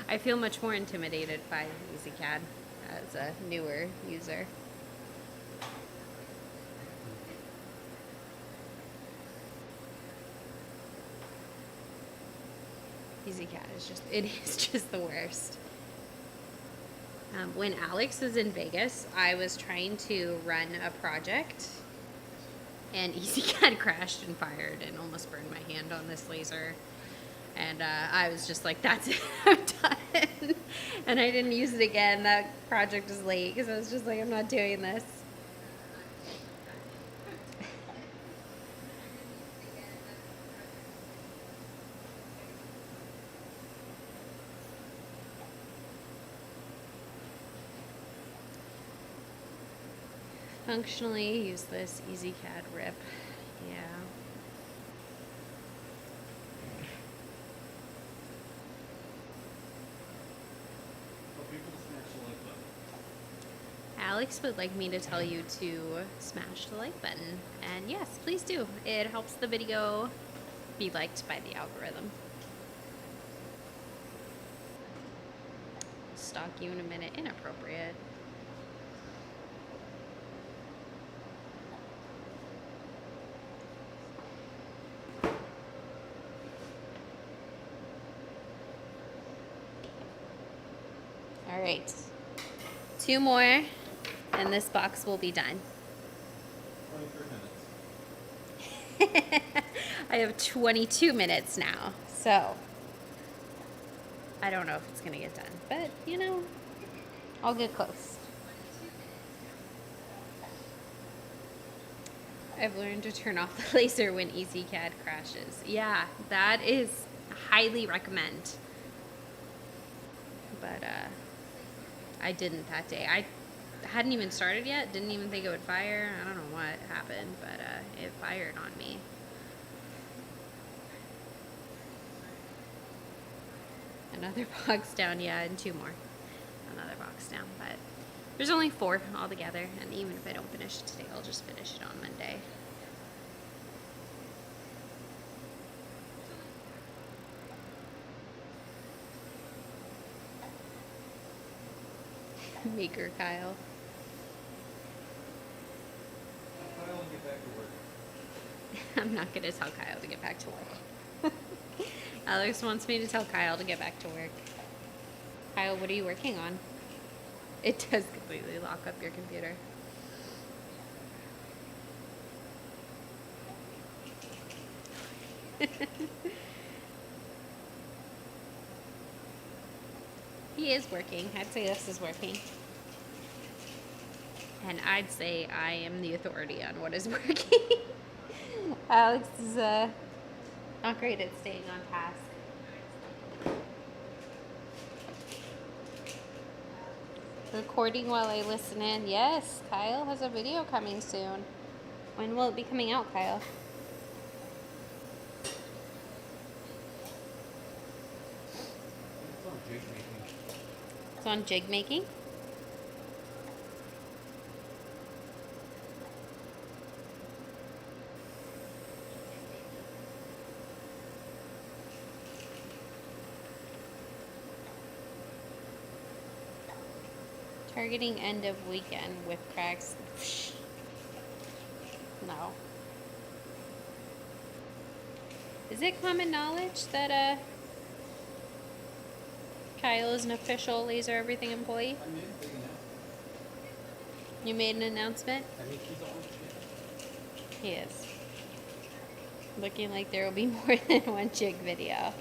I feel much more intimidated by EasyCAD as a newer user. EasyCAD is just the worst. When Alex was in Vegas, I was trying to run a project and EasyCAD crashed and fired and almost burned my hand on this laser. And I was just like, that's it, I'm done. And I didn't use it again. That project was late because I was just like, I'm not doing this. Functionally useless EasyCAD rip. Yeah. Alex would like me to tell you to smash the like button. And yes, please do. It helps the video be liked by the algorithm. Stalk you in a minute. Inappropriate. All right, 2 more, and this box will be done. 23 minutes. I have 22 minutes now, so I don't know if it's gonna get done, but you know, I'll get close. I've learned to turn off the laser when EasyCAD crashes. Yeah, that is highly recommend. But I didn't that day. I hadn't even started yet, didn't even think it would fire. I don't know what happened, but it fired on me. Another box down, yeah, and 2 more. Another box down, but there's only 4 altogether, and even if I don't finish it today, I'll just finish it on Monday. Maker Kyle. Kyle, get back to work. I'm not going to tell Kyle to get back to work. Alex wants me to tell Kyle to get back to work. Kyle, what are you working on? It does completely lock up your computer. He is working. I'd say this is working. And I'd say I am the authority on what is working. Alex is not great at staying on task. Recording while I listen in. Yes, Kyle has a video coming soon. When will it be coming out, Kyle? It's on jig making. Targeting end of weekend with cracks. No. Is it common knowledge that Kyle is an official Laser Everything employee? I made a big announcement. You made an announcement? I mean, he's on He is. Looking like there will be more than one jig video.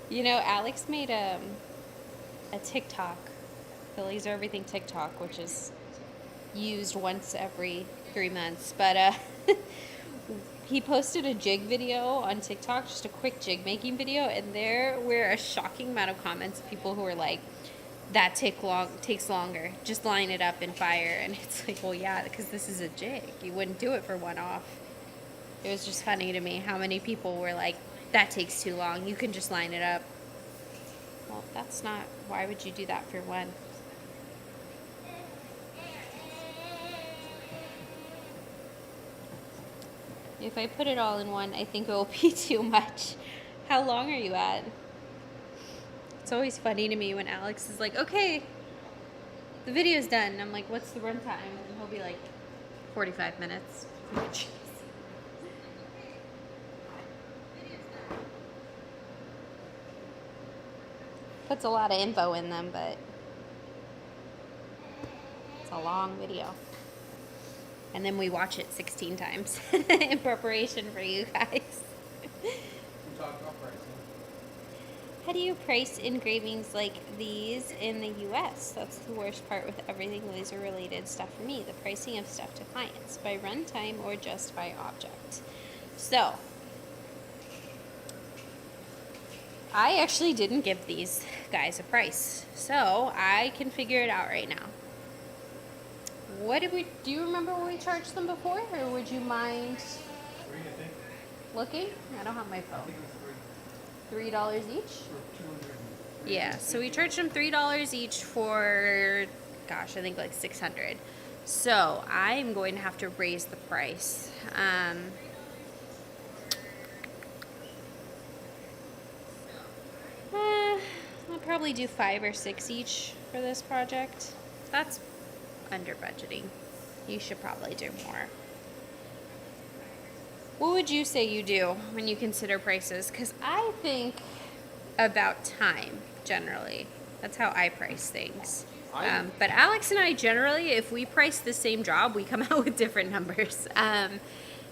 You know, Alex made a TikTok, the Laser Everything TikTok, which is used once every 3 months. But he posted a jig video on TikTok, just a quick jig making video, and there were a shocking amount of comments of people who were like, that takes longer. Just line it up and fire. And it's like, well, yeah, because this is a jig. You wouldn't do it for one off. It was just funny to me how many people were like, that takes too long. You can just line it up. Well, that's not, why would you do that for one? If I put it all in one, I think it will be too much. How long are you at? It's always funny to me when Alex is like, okay, the video's done. And I'm like, what's the runtime? And he'll be like, 45 minutes. I'm like, "Jeez." Puts a lot of info in them, but it's a long video. And then we watch it 16 times in preparation for you guys. We talked about pricing. How do you price engravings like these in the US? That's the worst part with everything laser related stuff for me. The pricing of stuff to clients. By runtime or just by object. So, I actually didn't give these guys a price. So, I can figure it out right now. Do you remember what we charged them before, or would you mind looking? I don't have my phone. $3 each? Yeah, so we charged them $3 each for, gosh, I think like 600. So I'm going to have to raise the price. I'll probably do 5 or 6 each for this project. That's under budgeting. You should probably do more. What would you say you do when you consider prices? Because I think about time, generally. That's how I price things. But Alex and I generally, if we price the same job, we come out with different numbers. And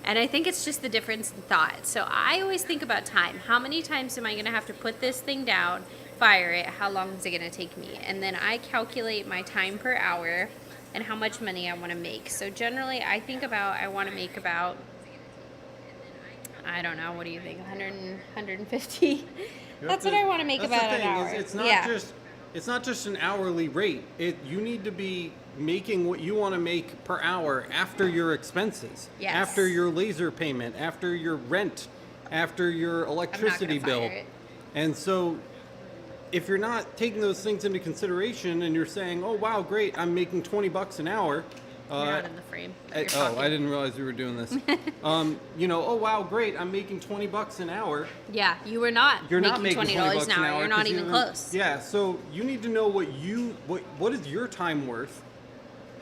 I think it's just the difference in thought. So I always think about time. How many times am I going to have to put this thing down, fire it? How long is it going to take me? And then I calculate my time per hour and how much money I want to make. So generally, I think about, I want to make about, I don't know, what do you think, 100, 150? That's what I want to make about an hour. It's not just an hourly rate. You need to be making what you want to make per hour after your expenses, Yes. after your laser payment, after your rent, after your electricity bill. And so if you're not taking those things into consideration and you're saying, oh, wow, great, I'm making $20 an hour. You're not in the frame. I didn't realize we were doing this. Oh, wow, great, I'm making $20 an hour. Yeah, you were not making $20 an hour. You're not even close. Yeah, so you need to know what is your time worth,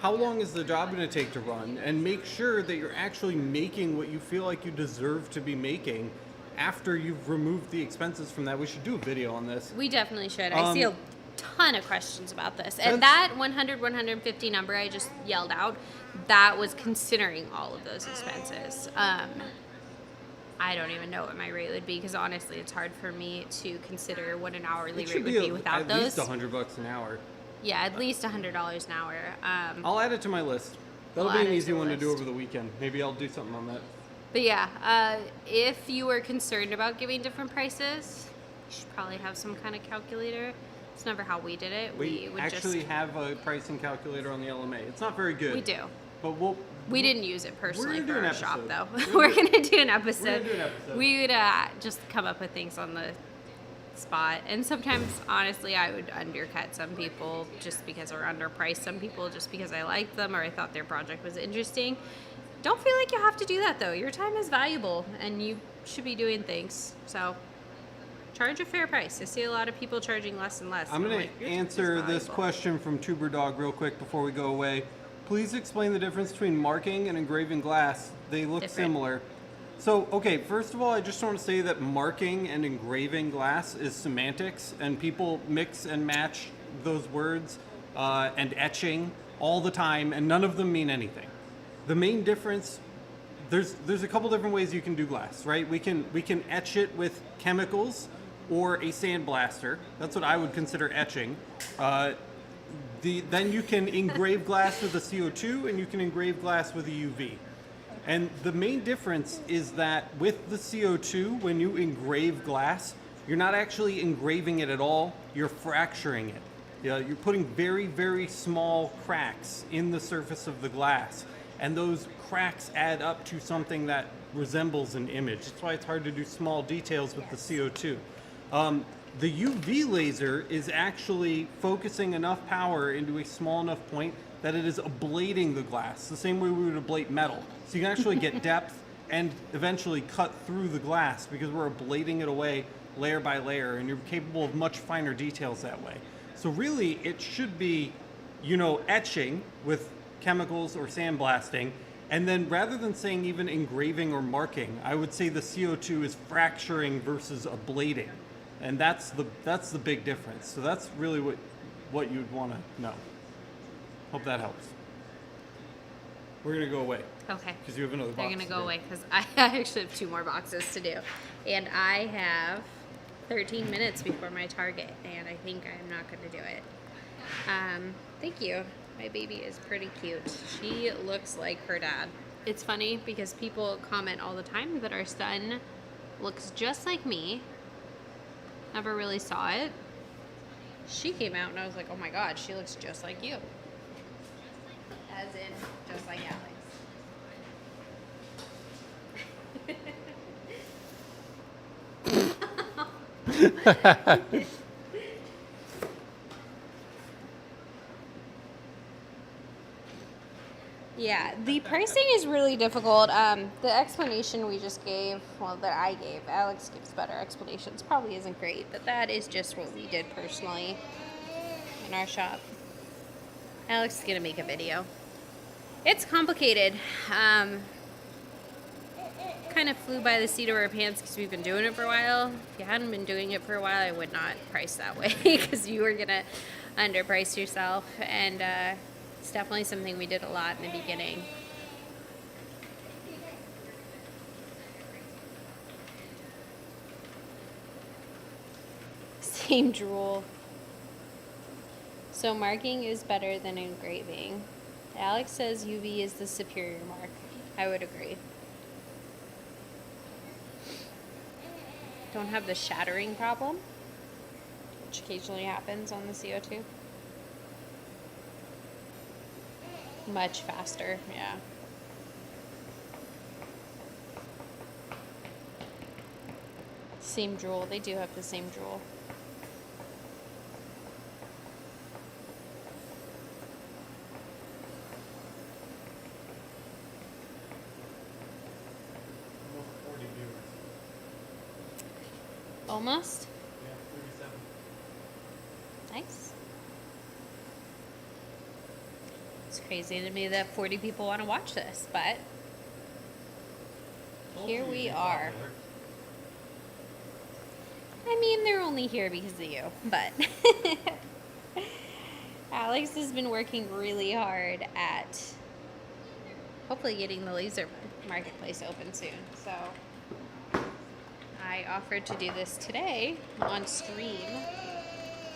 how long is the job going to take to run, and make sure that you're actually making what you feel like you deserve to be making after you've removed the expenses from that. We should do a video on this. We definitely should. I see a ton of questions about this. And that 100, 150 number I just yelled out, that was considering all of those expenses. I don't even know what my rate would be because honestly, it's hard for me to consider what an hourly It rate should would be be without at those. least $100 an hour. Yeah, at least $100 an hour. I'll add it to my list. That'll We'll be add an it to easy the one to do list. over the weekend. Maybe I'll do something on that. But yeah, if you are concerned about giving different prices, you should probably have some kind of calculator. It's never how we did it. We would actually just, have a pricing calculator on the LMA. It's not very good. we do. But We didn't use it personally gonna do for an our shop, episode. though. We're going to do an episode. We're gonna do an episode. We would just come up with things on the spot. And sometimes, honestly, I would undercut some people just because they're underpriced. Some people just because I liked them or I thought their project was interesting. Don't feel like you have to do that, though. Your time is valuable, and you should be doing things. So charge a fair price. I see a lot of people charging less and less. I'm and going like, to your time is answer this valuable. question from Tuber Dog real quick before we go away. Please explain the difference between marking and engraving glass. They look Different. similar. So, okay, first of all, I just want to say that marking and engraving glass is semantics, and people mix and match those words and etching all the time, and none of them mean anything. The main difference, there's a couple different ways you can do glass, right? We can etch it with chemicals or a sandblaster. That's what I would consider etching. Then you can engrave glass with a CO2, and you can engrave glass with a UV. And the main difference is that with the CO2, when you engrave glass, you're not actually engraving it at all, you're fracturing it. You're putting very, very small cracks in the surface of the glass. And those cracks add up to something that resembles an image. That's why it's hard to do small details with the CO2. The UV laser is actually focusing enough power into a small enough point that it is ablating the glass, the same way we would ablate metal. So you can actually get depth and eventually cut through the glass because we're ablating it away layer by layer, and you're capable of much finer details that way. So really, it should be, etching with chemicals or sandblasting, and then rather than saying even engraving or marking, I would say the CO2 is fracturing versus ablating. And that's the big difference. So that's really what you'd want to know. Hope that helps. We're gonna go away Okay. because you have another box. They're going to to go do. away because I actually have 2 more boxes to do. And I have 13 minutes before my target, and I think I'm not going to do it. Thank you. My baby is pretty cute. She looks like her dad. It's funny because people comment all the time that our son looks just like me. Never really saw it. She came out and I was like, oh my god, she looks just like you. As in, just like Alex. Yeah, the pricing is really difficult. The explanation we just gave, that I gave, Alex gives better explanations, probably isn't great, but that is just what we did personally in our shop. Alex is going to make a video. It's complicated. Kind of flew by the seat of our pants because we've been doing it for a while. If you hadn't been doing it for a while, I would not price that way because you were going to underprice yourself. And it's definitely something we did a lot in the beginning. Same drool. So marking is better than engraving. Alex says UV is the superior mark. I would agree. Don't have the shattering problem, which occasionally happens on the CO2. Much faster, yeah. Same drool. They do have the same drool. Almost? Yeah, 37. Nice. It's crazy to me that 40 people want to watch this, but here we are. I mean, they're only here because of you, but Alex has been working really hard at hopefully getting the laser marketplace open soon. So I offered to do this today on stream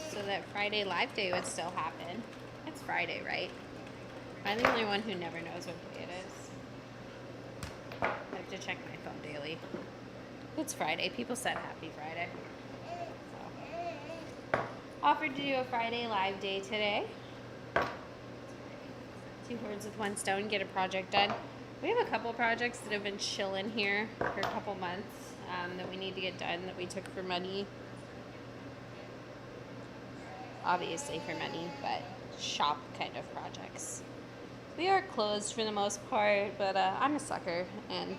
so that Friday Live Day would still happen. It's Friday, right? I'm the only one who never knows what day it is. I have to check my phone daily. It's Friday. People said happy Friday. So, offered to do a Friday Live Day today. 2 birds with 1 stone, get a project done. We have a couple projects that have been chilling here for a couple months that we need to get done that we took for money. Obviously for money, but shop kind of projects. We are closed for the most part, but I'm a sucker, and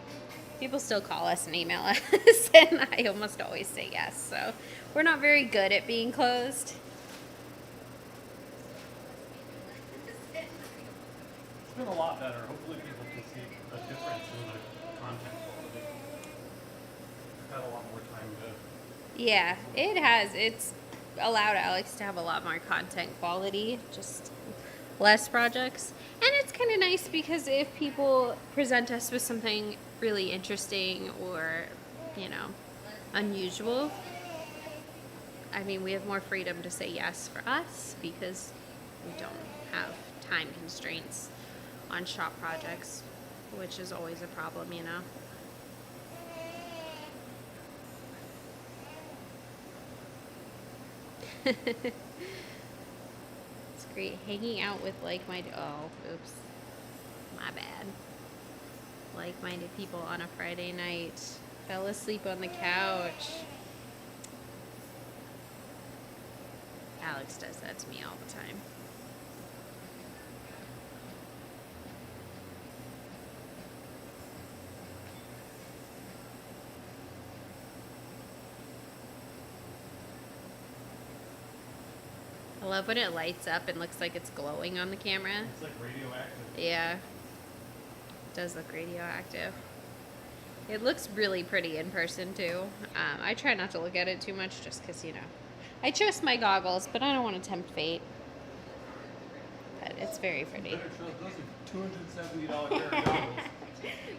people still call us and email us, and I almost always say yes. So we're not very good at being closed. It's been a lot better. Hopefully people can see a difference in the content quality. I've had a lot more time to... Yeah, it has. It's allowed Alex to have a lot more content quality, just less projects. And it's kind of nice because if people present us with something really interesting or, you know, unusual, I mean, we have more freedom to say yes for us because we don't have time constraints on shop projects, which is always a problem, you know. It's great hanging out with like-minded. Oh, oops, my bad. Like-minded people on a Friday night. Fell asleep on the couch. Alex does that to me all the time. I love when it lights up and looks like it's glowing on the camera. It's like radioactive. Yeah. It does look radioactive. It looks really pretty in person too. I try not to look at it too much just because, you know, I trust my goggles, but I don't want to tempt fate. But it's very pretty. Those are $270 pair of goggles.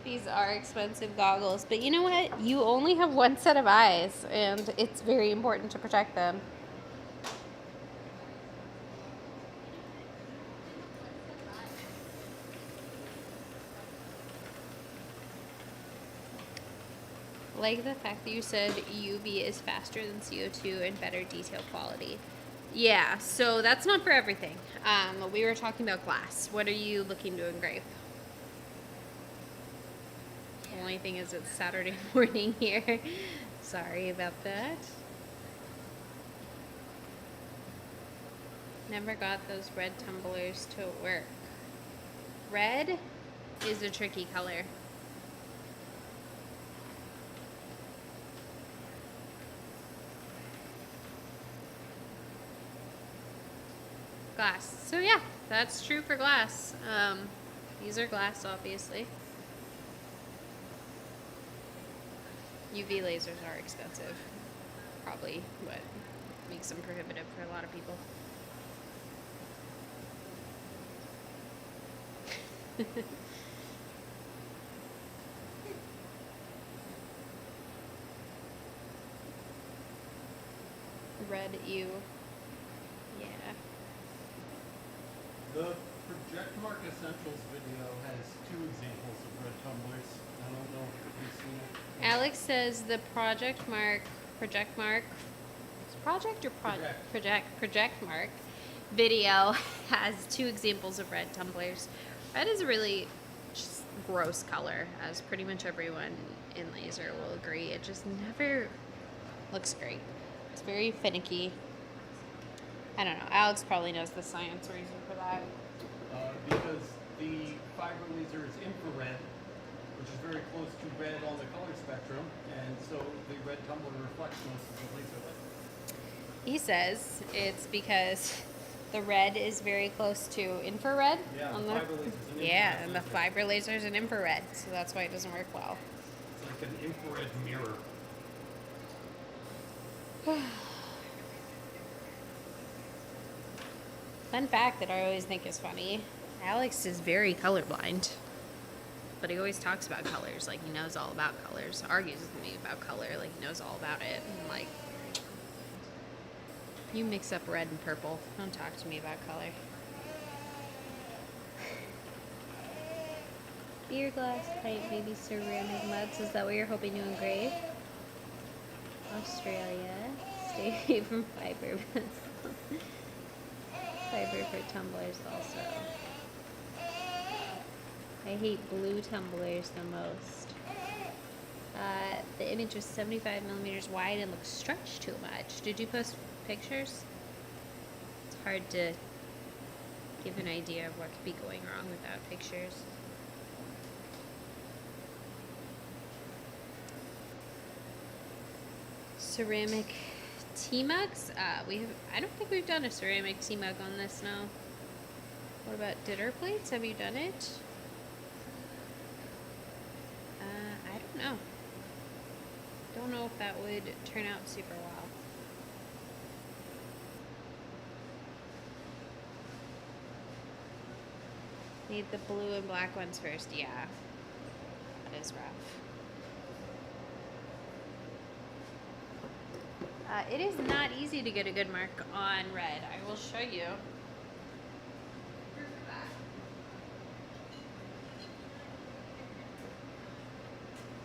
These are expensive goggles, but you know what? You only have one set of eyes, and it's very important to protect them. Like the fact that you said UV is faster than CO2 and better detail quality. Yeah, so that's not for everything. We were talking about glass. What are you looking to engrave? The only thing is it's Saturday morning here. Sorry about that. Never got those red tumblers to work. Red is a tricky color. Glass. So yeah, that's true for glass. These are glass, obviously. UV lasers are expensive. Probably what makes them prohibitive for a lot of people. Red U. Yeah. The Project Mark Essentials video has 2 examples of red tumblers. I don't know if you've seen it. Alex says the Project Mark, it's Project or Project Mark video has 2 examples of red tumblers. Red is a really just gross color, as pretty much everyone in laser will agree. It just never looks great. It's very finicky. I don't know. Alex probably knows the science reason for that. Because the fiber laser is infrared, which is very close to red on the color spectrum, and so the red tumbler reflects most of the laser light. He says it's because the red is very close to infrared. Yeah, on the fiber laser is an infrared yeah, and the laser. fiber laser is an infrared, so that's why it doesn't work well. It's like an infrared mirror. Fun fact that I always think is funny. Alex is very colorblind. but he always talks about colors. Like, he knows all about colors. Argues with me about color. Like, he knows all about it. And I'm like, you mix up red and purple. Don't talk to me about color. Beer glass pipe, maybe ceramic mugs. Is that what you're hoping to engrave? Australia. Stay away from fiber. Fiber for tumblers also. I hate blue tumblers the most. The image was 75 millimeters wide and looks stretched too much. Did you post pictures? It's hard to give an idea of what could be going wrong without pictures. Ceramic tea mugs. I don't think we've done a ceramic tea mug on this now. What about dinner plates? Have you done it? I don't know. Don't know if that would turn out super well. Need the blue and black ones first. Yeah, that is rough. It is not easy to get a good mark on red. I will show you.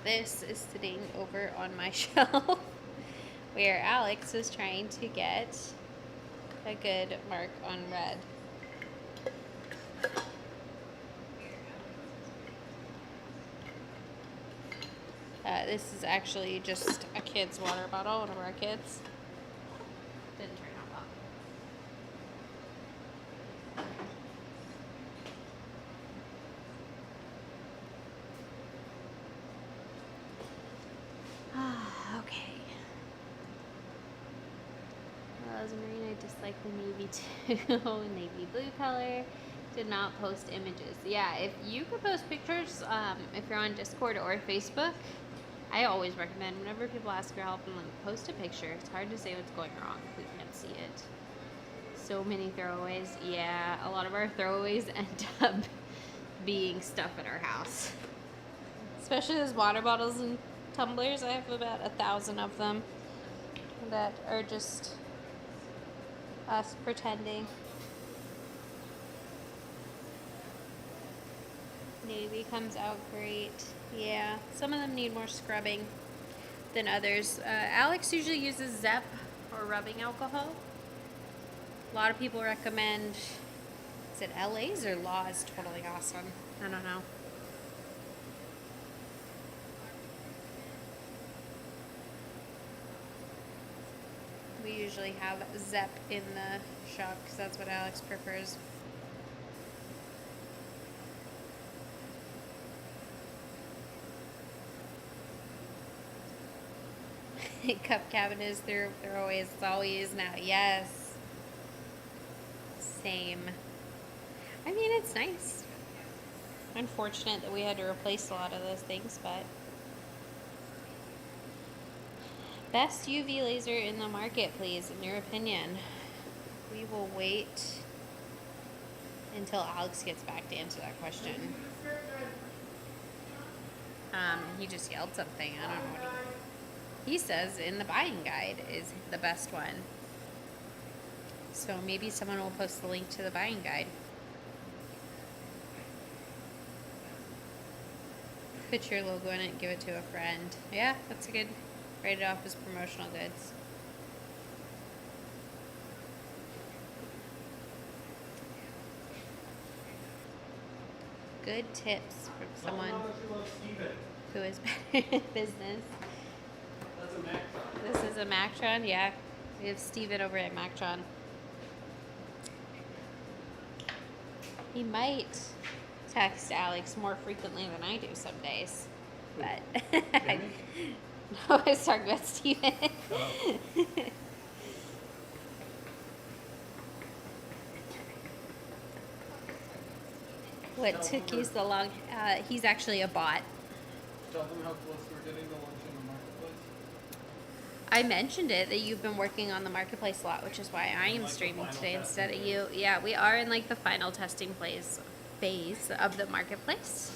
This is sitting over on my shelf where Alex is trying to get a good mark on red. This is actually just a kid's water bottle, one of our kids. Didn't turn out well. Okay. Marina, I dislike the navy too. Navy blue color. Did not post images. Yeah, if you could post pictures, if you're on Discord or Facebook, I always recommend whenever people ask for help and like post a picture. It's hard to say what's going wrong if we can't see it. So many throwaways. Yeah, a lot of our throwaways end up being stuff at our house. Especially those water bottles and tumblers. I have about 1,000 of them that are just us pretending. Navy comes out great. Yeah, some of them need more scrubbing than others. Alex usually uses Zep or rubbing alcohol. A lot of people recommend, is it LA's or Law is totally awesome. I don't know. We usually have Zep in the shop because that's what Alex prefers. Cup cabinets, they're always now. Yes. Same. I mean, it's nice. Unfortunate that we had to replace a lot of those things, but best UV laser in the market, please, in your opinion. We will wait until Alex gets back to answer that question. He just yelled something. I don't know what he says in the buying guide is the best one. So maybe someone will post the link to the buying guide. Put your logo in it, give it to a friend. Yeah, that's a good, write it off as promotional goods. Good tips from someone who is better in business. That's a Mactron. This is a Mactron, yeah. We have Steven over at Mactron. He might text Alex more frequently than I do some days. But no, I was talking about Steven. Oh. What took you so long? He's actually a bot. Tell them how close we're getting to launching the marketplace. I mentioned it that you've been working on the marketplace a lot, which is why I am Like streaming the today final instead of testing you. Yeah, we are in like the final testing phase of the marketplace.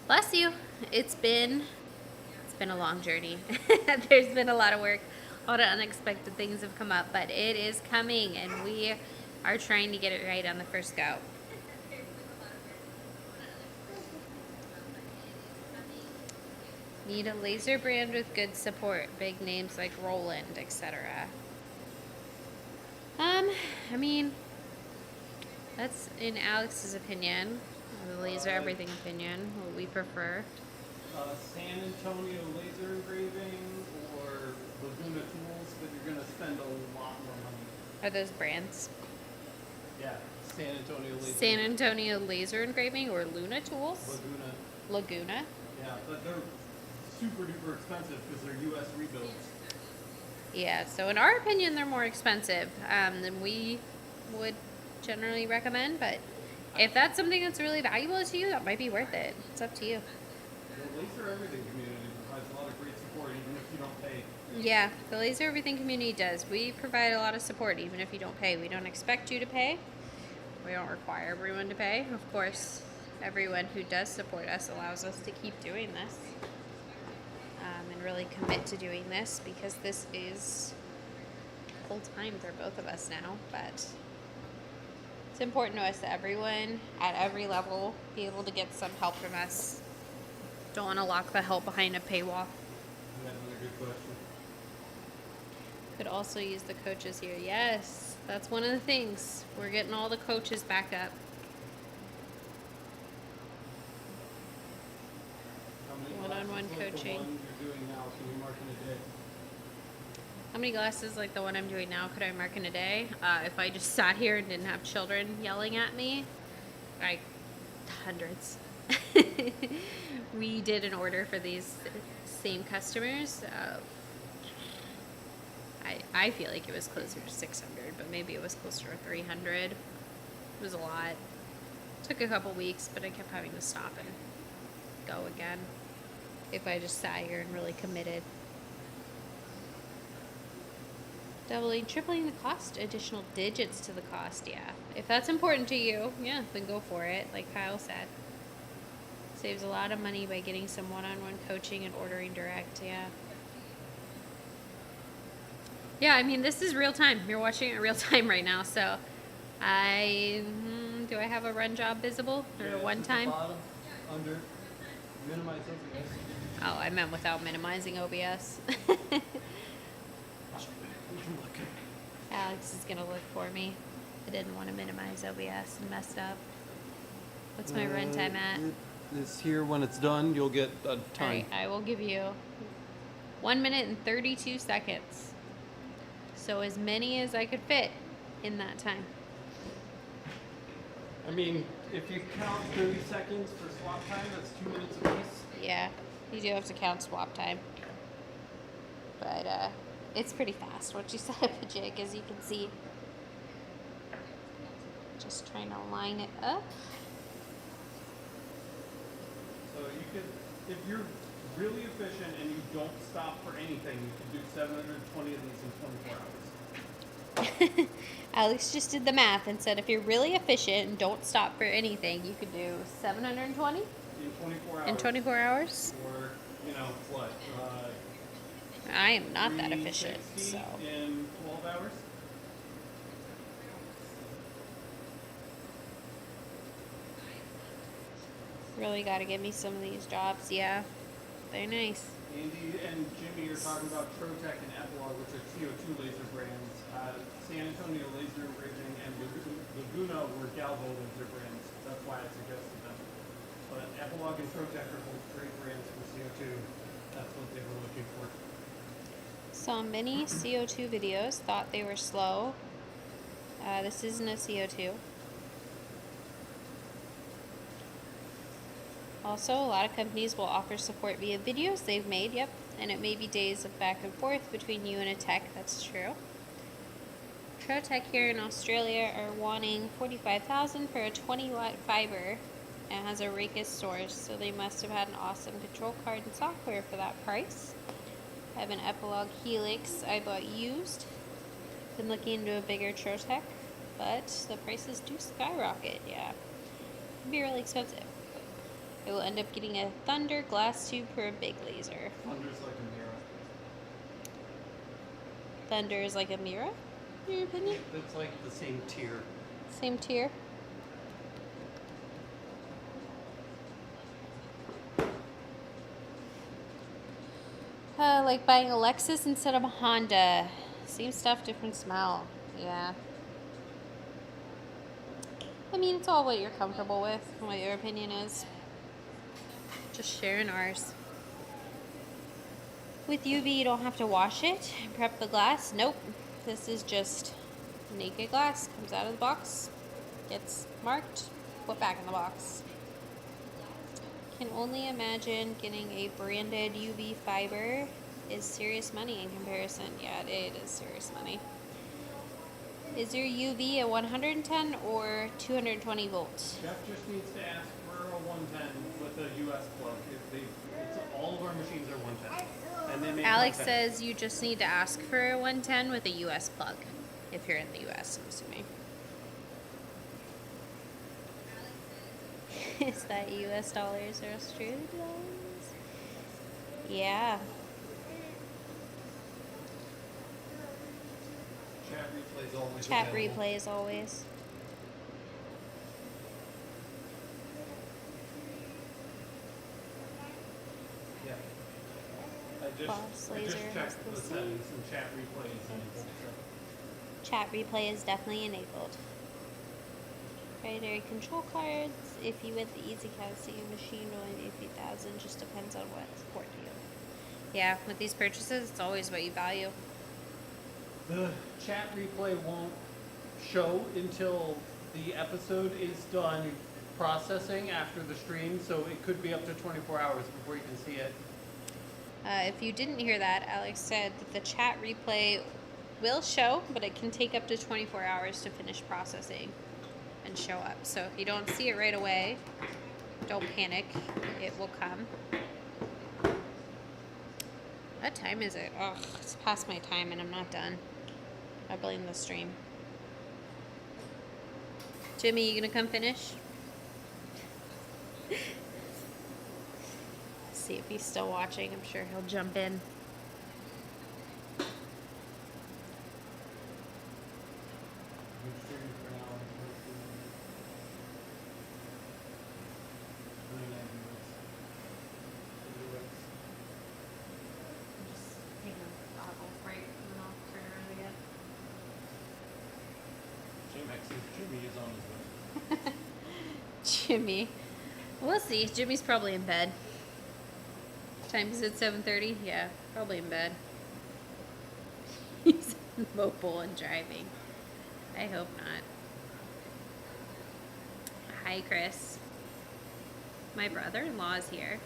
Bless you. It's been a long journey. There's been a lot of work. A lot of unexpected things have come up, but it is coming, and we are trying to get it right on the first go. Need a laser brand with good support, big names like Roland, etc. I mean, that's in Alex's opinion, the laser everything opinion, what we prefer. San Antonio laser engraving or Laguna tools, but you're going to spend a lot more money. Are those brands? Yeah, San Antonio laser. San Antonio laser engraving or Luna tools? Laguna. Yeah, but they're super duper expensive because they're U.S. rebuilds. Yeah, so in our opinion, they're more expensive than we would generally recommend, but if that's something that's really valuable to you, that might be worth it. It's up to you. The Laser Everything community provides a lot of great support even if you don't pay. Yeah, the Laser Everything community does. We provide a lot of support even if you don't pay. We don't expect you to pay. We don't require everyone to pay. Of course, everyone who does support us allows us to keep doing this. And really commit to doing this because this is full time for both of us now, but it's important to us that everyone at every level be able to get some help from us. Don't want to lock the help behind a paywall. That's another good question. Could also use the coaches here. Yes, that's one of the things. We're getting all the coaches back up. One-on-one coaching. The one you're doing now, can you mark in a day? How many glasses like the one I'm doing now could I mark in a day? If I just sat here and didn't have children yelling at me, like hundreds. We did an order for these same customers. I feel like it was closer to 600, but maybe it was closer to 300. It was a lot. Took a couple weeks, but I kept having to stop and go again if I just sat here and really committed. Doubling, tripling the cost, additional digits to the cost, yeah. If that's important to you, yeah, then go for it, like Kyle said. Saves a lot of money by getting some one-on-one coaching and ordering direct, yeah. Yeah, I mean, this is real time. You're watching it real time right now, so do I have a run job visible or a one time? Bottom, under, minimize OBS. Oh, I meant without minimizing OBS. Alex is gonna look for me. I didn't want to minimize OBS and messed up. What's my runtime at? It's here when it's done. You'll get a time. Alright, I will give you 1 minute and 32 seconds. So as many as I could fit in that time. I mean, if you count 30 seconds for swap time, that's 2 minutes apiece. Yeah, you do have to count swap time. But it's pretty fast once you set up a jig, as you can see. Just trying to line it up. So you could, if you're really efficient and you don't stop for anything, you could do 720 of these in 24 hours. Alex just did the math and said if you're really efficient and don't stop for anything, you could do 720 in 24 hours. in 24 hours. Or, you know, what? I am not that efficient, 360 so. in 12 hours. Really got to give me some of these jobs. Yeah, they're nice. Andy and Jimmy are talking about Trotec and Epilogue, which are CO2 laser brands. San Antonio Laser Engraving and Laguna were Galvo laser brands. That's why I suggested them. But Epilogue and Trotec are both great brands for CO2. That's what they were looking for. Saw many CO2 videos, thought they were slow. This isn't a CO2. Also, a lot of companies will offer support via videos they've made, yep, and it may be days of back and forth between you and a tech, that's true. Trotec here in Australia are wanting $45,000 for a 20-watt fiber and has a Rakis source, so they must have had an awesome control card and software for that price. I have an Epilogue Helix I bought used. Been looking into a bigger Trotec, but the prices do skyrocket, yeah. It'd be really expensive. I will end up getting a Thunder glass tube for a big laser. Thunder's like a mirror. Thunder is like a mirror, in your opinion? It's like the same tier. Same tier. Like buying a Lexus instead of a Honda. Same stuff, different smell. Yeah. I mean, it's all what you're comfortable with, what your opinion is. Just sharing ours. With UV, you don't have to wash it and prep the glass. Nope. This is just naked glass. Comes out of the box, gets marked, put back in the box. Can only imagine getting a branded UV fiber is serious money in comparison. Yeah, it is serious money. Is your UV a 110 or 220 volts? Jeff just needs to ask for a 110 with a US plug. All of our machines are 110. And they make Alex 110. says you just need to ask for a 110 with a US plug. If you're in the US, I'm assuming. Is that US dollars or Australian dollars? Yeah. Chat replay is always Chat available. replay as always. Yeah. Boss I just laser has checked the the same. settings and chat replay is enabled. Chat replay is definitely enabled. Proprietary control cards. If you went the easy CAD machine, only be a few thousand. Just depends on what's important to you. Yeah, with these purchases, it's always what you value. The chat replay won't show until the episode is done processing after the stream, so it could be up to 24 hours before you can see it. If you didn't hear that, Alex said that the chat replay will show, but it can take up to 24 hours to finish processing and show up. So if you don't see it right away, don't panic. It will come. What time is it? Oh, it's past my time and I'm not done. I blame the stream. Jimmy, you gonna come finish? See if he's still watching. I'm sure he'll jump in. Jimmy is on his way. Jimmy. We'll see. Jimmy's probably in bed. Time is it 7:30? Yeah, probably in bed. He's mobile and driving. I hope not. Hi, Chris. My brother-in-law is here.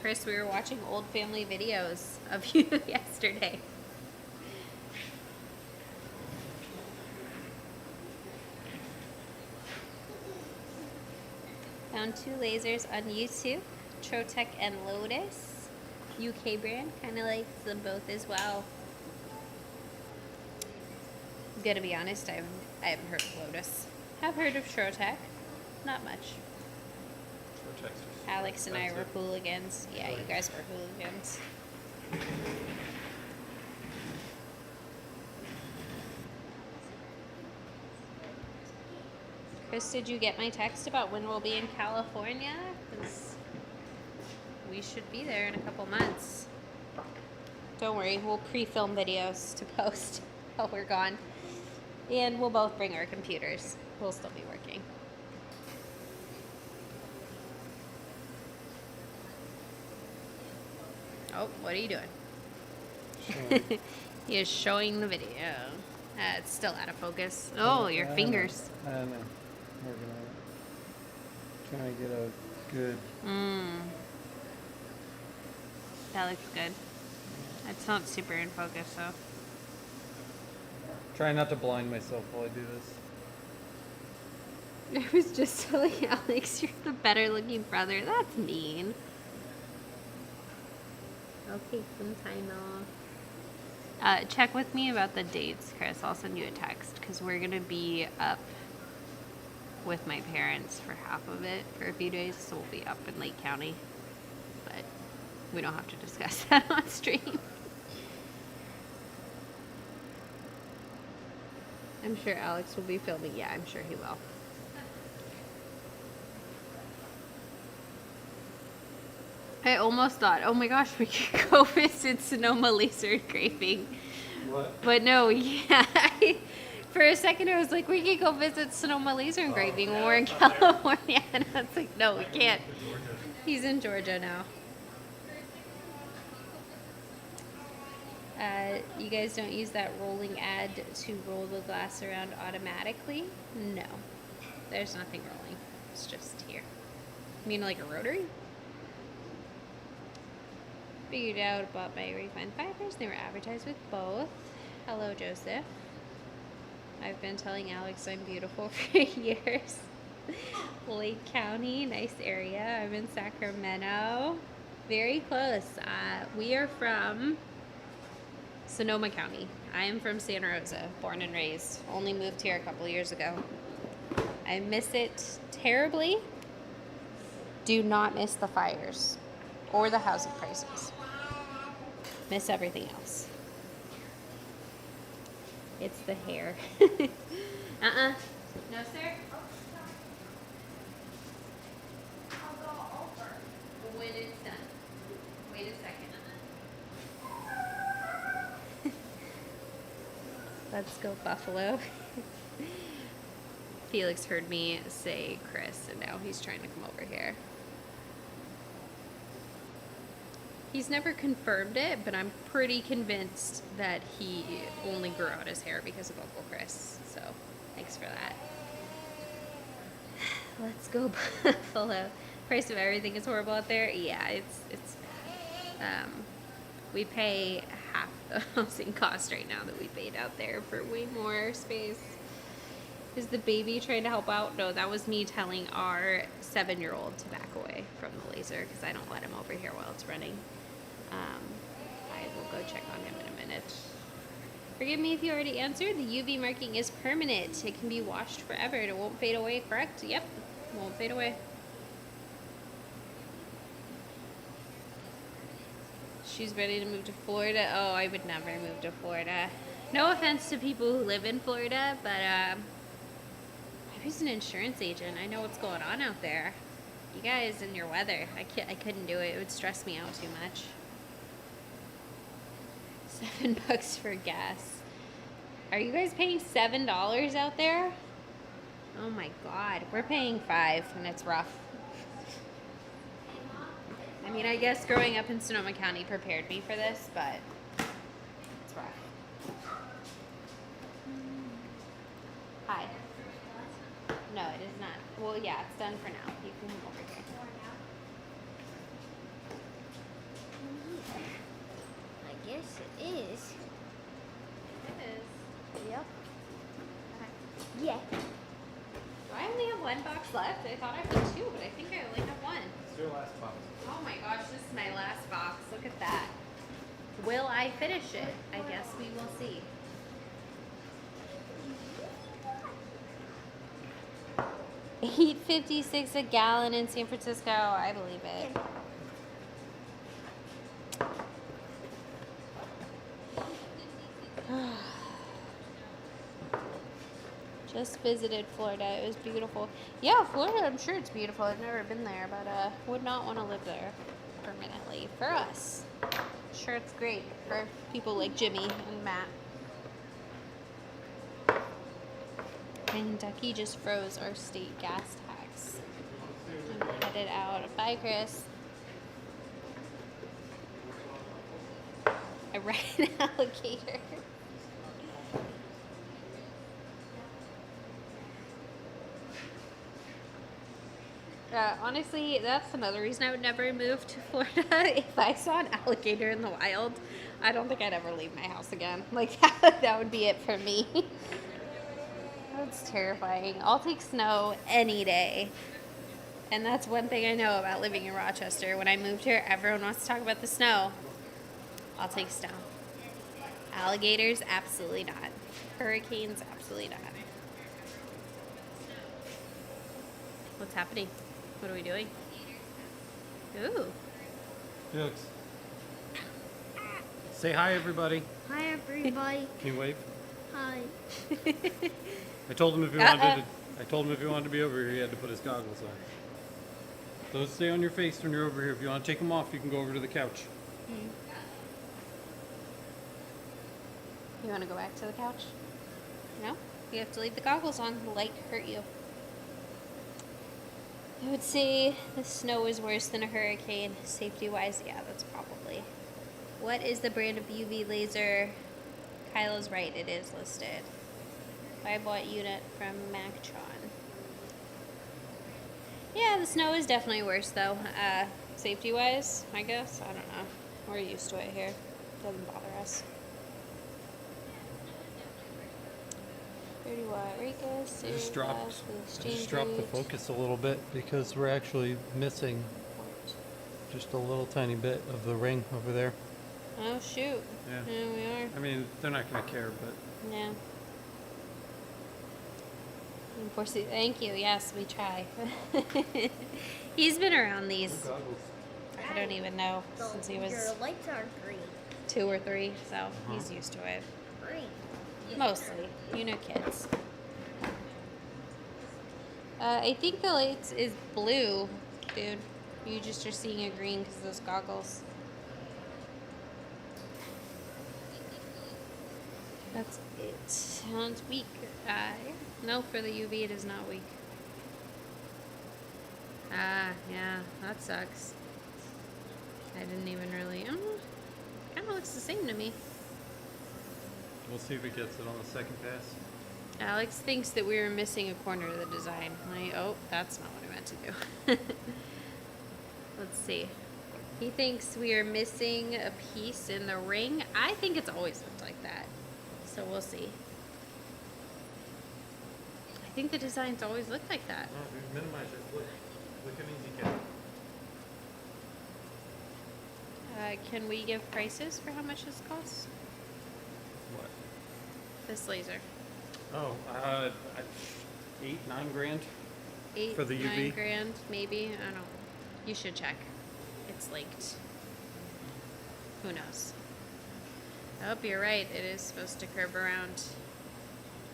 Chris, we were watching old family videos of you yesterday. Found 2 lasers on YouTube, Trotec and Lotus. UK brand, kind of likes them both as well. I'm gonna be honest, I haven't heard of Lotus. Have heard of Trotec, not much. Alex and I were hooligans. Yeah, you guys were hooligans. Chris, did you get my text about when we'll be in California? 'Cause we should be there in a couple months. Don't worry, we'll pre-film videos to post while we're gone. And we'll both bring our computers. We'll still be working. Oh, what are you doing? He is showing the video. It's still out of focus. Oh, your fingers. I don't know. Working on it. Trying to get a good. That looks good. It's not super in focus, though. Try not to blind myself while I do this. I was just telling Alex, you're the better looking brother. That's mean. I'll take some time off. Check with me about the dates, Chris. I'll send you a text because we're going to be up with my parents for half of it for a few days. So we'll be up in Lake County. But we don't have to discuss that on stream. I'm sure Alex will be filming. Yeah, I'm sure he will. I almost thought, oh my gosh, we could go visit Sonoma Laser Engraving. What? But no, yeah. For a second, I was like, we could go visit Sonoma Laser Engraving when we're in California. And I was like, no, we can't. He's in Georgia now. You guys don't use that rolling ad to roll the glass around automatically? No. There's nothing rolling. It's just here. You mean like a rotary? Figured out about my refined fibers. They were advertised with both. Hello, Joseph. I've been telling Alex I'm beautiful for years. Lake County, nice area. I'm in Sacramento. Very close. We are from Sonoma County. I am from Santa Rosa, born and raised. Only moved here a couple years ago. I miss it terribly. Do not miss the fires or the housing prices. Miss everything else. It's the hair. No, sir. When it's done. Wait a second. Let's go, Buffalo. Felix heard me say Chris, and now he's trying to come over here. He's never confirmed it, but I'm pretty convinced that he only grew out his hair because of Uncle Chris. So, thanks for that. Let's go, Buffalo. Price of everything is horrible out there. Yeah, it's bad. We pay half the housing cost right now that we paid out there for way more space. Is the baby trying to help out? No, that was me telling our 7-year-old to back away from the laser because I don't let him over here while it's running. I will go check on him in a minute. Forgive me if you already answered. The UV marking is permanent. It can be washed forever. It won't fade away, correct? Yep, it won't fade away. She's ready to move to Florida. Oh, I would never move to Florida. No offense to people who live in Florida, but I was an insurance agent. I know what's going on out there. You guys and your weather. I couldn't do it. It would stress me out too much. $7 for gas. Are you guys paying $7 out there? Oh my God. We're paying $5 and it's rough. I mean, I guess growing up in Sonoma County prepared me for this, but it's rough. Hi. No, it is not. Well, yeah, it's done for now. You can come over here. I guess it is. It is. Yep. Yeah. Do I only have one box left? I thought I had 2, but I think I only have 1. It's your last box. Oh my gosh, this is my last box. Look at that. Will I finish it? I guess we will see. $8.56 a gallon in San Francisco. I believe it. Just visited Florida. It was beautiful. Yeah, Florida, I'm sure it's beautiful. I've never been there, but would not want to live there permanently. For us. Sure, it's great for people like Jimmy and Matt. Kentucky just froze our state gas tax. I'm headed out. Bye, Chris. I ride an alligator. Honestly, that's another reason I would never move to Florida. If I saw an alligator in the wild, I don't think I'd ever leave my house again. Like, that would be it for me. That's terrifying. I'll take snow any day. And that's one thing I know about living in Rochester. When I moved here, everyone wants to talk about the snow. I'll take snow. Alligators, absolutely not. Hurricanes, absolutely not. What's happening? What are we doing? Ooh. Jokes. Say hi, everybody. Hi, everybody. Can you wave? Hi. I told him if he wanted to. I told him if he wanted to be over here, he had to put his goggles on. Those stay on your face when you're over here. If you want to take them off, you can go over to the couch. You want to go back to the couch? No? You have to leave the goggles on. The light hurt you. I would say the snow is worse than a hurricane. Safety-wise, yeah, that's probably. What is the brand of UV laser? Kyla's right, it is listed. 5-watt unit from Mactron. Yeah, the snow is definitely worse though. Safety-wise, I guess. I don't know. We're used to it here. Doesn't bother us. 30-watt Ricus. I just dropped the focus a little bit because we're actually missing just a little tiny bit of the ring over there. Oh shoot. Yeah. Yeah, we are. I mean, they're not gonna care, but Yeah. Unfortunately, thank you. Yes, we try. He's been around these. I don't even know since he was Your lights are green. 2 or 3, so he's used to it. Green. Mostly, you know, kids. I think the lights is blue, dude. You just are seeing a green because of those goggles. That's it. Sounds weak. No, for the UV it is not weak. Yeah, that sucks. I didn't even really. Kind of looks the same to me. we'll see if it gets it on the second pass. Alex thinks that we were missing a corner of the design. Oh, that's not what I meant to do. Let's see. He thinks we are missing a piece in the ring. I think it's always looked like that. So we'll see. I think the designs always look like that. No, dude, minimize it. Look an easy cap. Can we give prices for how much this costs? What? This laser. Oh, 8-9 grand. 8, For the 9 UV? grand, maybe. I don't know. You should check. It's linked. Who knows? Oh, you're right. It is supposed to curve around.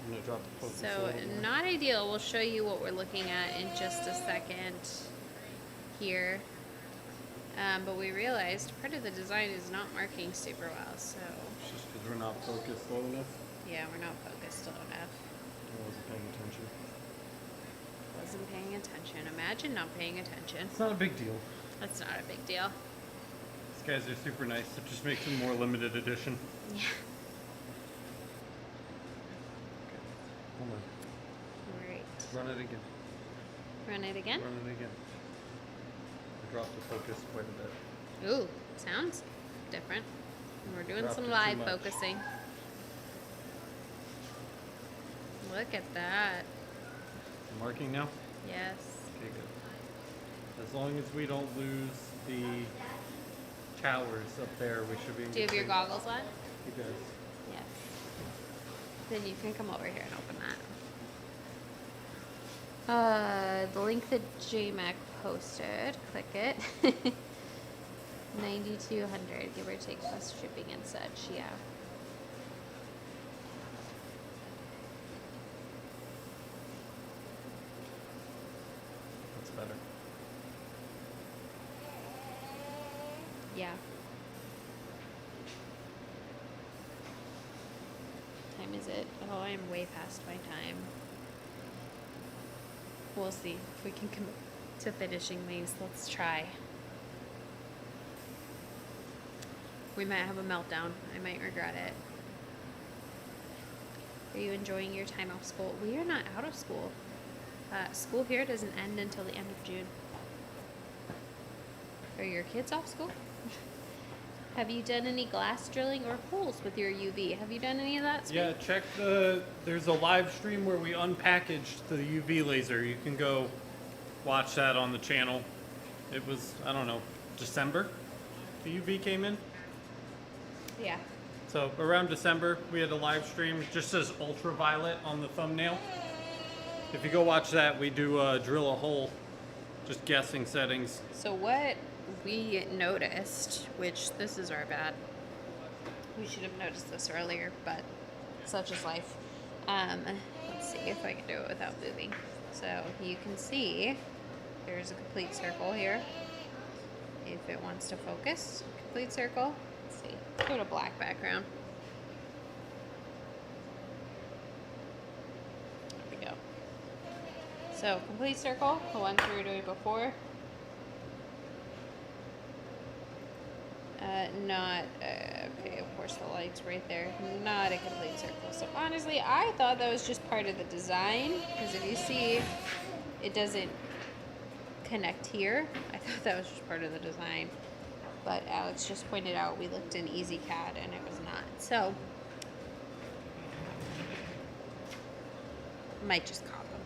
I'm gonna drop the focus. a So little more. not ideal. We'll show you what we're looking at in just a second here. But we realized part of the design is not marking super well. So It's just because we're not focused low enough. yeah, we're not focused low enough. I wasn't paying attention. Wasn't paying attention. Imagine not paying attention. It's not a big deal. That's not a big deal. These guys are super nice. It just makes them more limited edition. Yeah. Hold on. Great. Run it again. Run it again. Run it again. I dropped the focus quite a bit. Ooh, sounds different. We're doing Dropped some it too live much. focusing. Look at that. Marking now? Yes. Okay, good. As long as we don't lose the towers up there, we should be in Do you have good your shape. goggles on? He does. Yes. Then you can come over here and open that. The link that JMac posted, click it. 9,200, give or take plus shipping and such, yeah. That's better. Yeah. Time is it? Oh, I'm way past my time. We'll see if we can commit to finishing these. Let's try. We might have a meltdown. I might regret it. Are you enjoying your time off school? We are not out of school. School here doesn't end until the end of June. Are your kids off school? Have you done any glass drilling or holes with your UV? Have you done any of that? Yeah, check there's a live stream where we unpackaged the UV laser. You can go watch that on the channel. It was, I don't know, December the UV came in. Yeah. So around December, we had a live stream. It just says ultraviolet on the thumbnail. If you go watch that, we do drill a hole, just guessing settings. So what we noticed, which this is our bad. We should have noticed this earlier, but such is life. Let's see if I can do it without moving. So you can see there's a complete circle here. If it wants to focus, complete circle. Let's see, go to black background. There we go. So complete circle, the ones we were doing before. Okay, of course the light's right there. Not a complete circle. So honestly, I thought that was just part of the design, because if you see, it doesn't connect here. I thought that was just part of the design. But Alex just pointed out we looked in EasyCAD and it was not. So, might just comp them.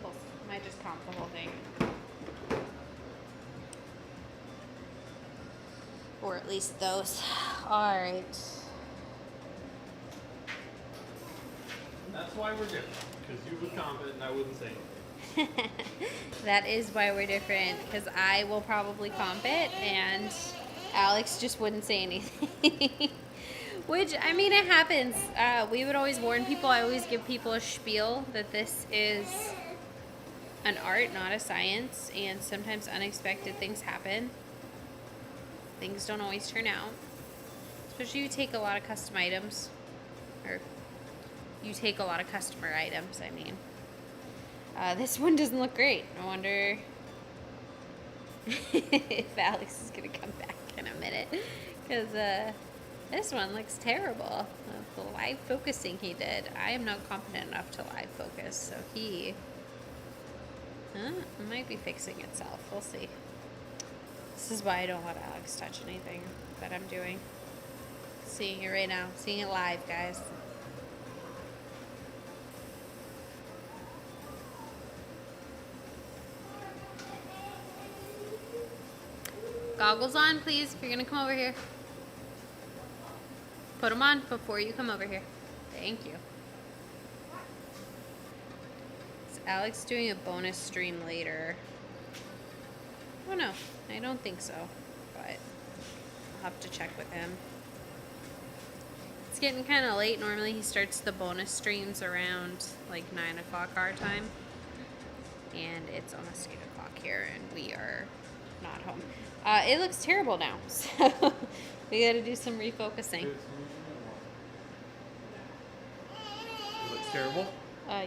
Well, might just comp the whole thing. Or at least those. Alright. That's why we're different, because you would comp it and I wouldn't say anything. That is why we're different, because I will probably comp it and Alex just wouldn't say anything. Which, I mean, it happens. We would always warn people. I always give people a spiel that this is an art, not a science, and sometimes unexpected things happen. Things don't always turn out. Especially you take a lot of custom items. Or you take a lot of customer items, I mean. This one doesn't look great. I wonder if Alex is going to come back in a minute. Because this one looks terrible. The live focusing he did. I am not confident enough to live focus. So he it might be fixing itself. We'll see. This is why I don't let Alex touch anything that I'm doing. Seeing it right now. Seeing it live, guys. Goggles on, please, if you're gonna come over here. Put them on before you come over here. Thank you. Is Alex doing a bonus stream later? Oh no, I don't think so, but I'll have to check with him. It's getting kind of late. Normally he starts the bonus streams around like 9 o'clock our time. And it's almost 8 o'clock here and we are not home. It looks terrible now, so we gotta do some refocusing. It looks terrible.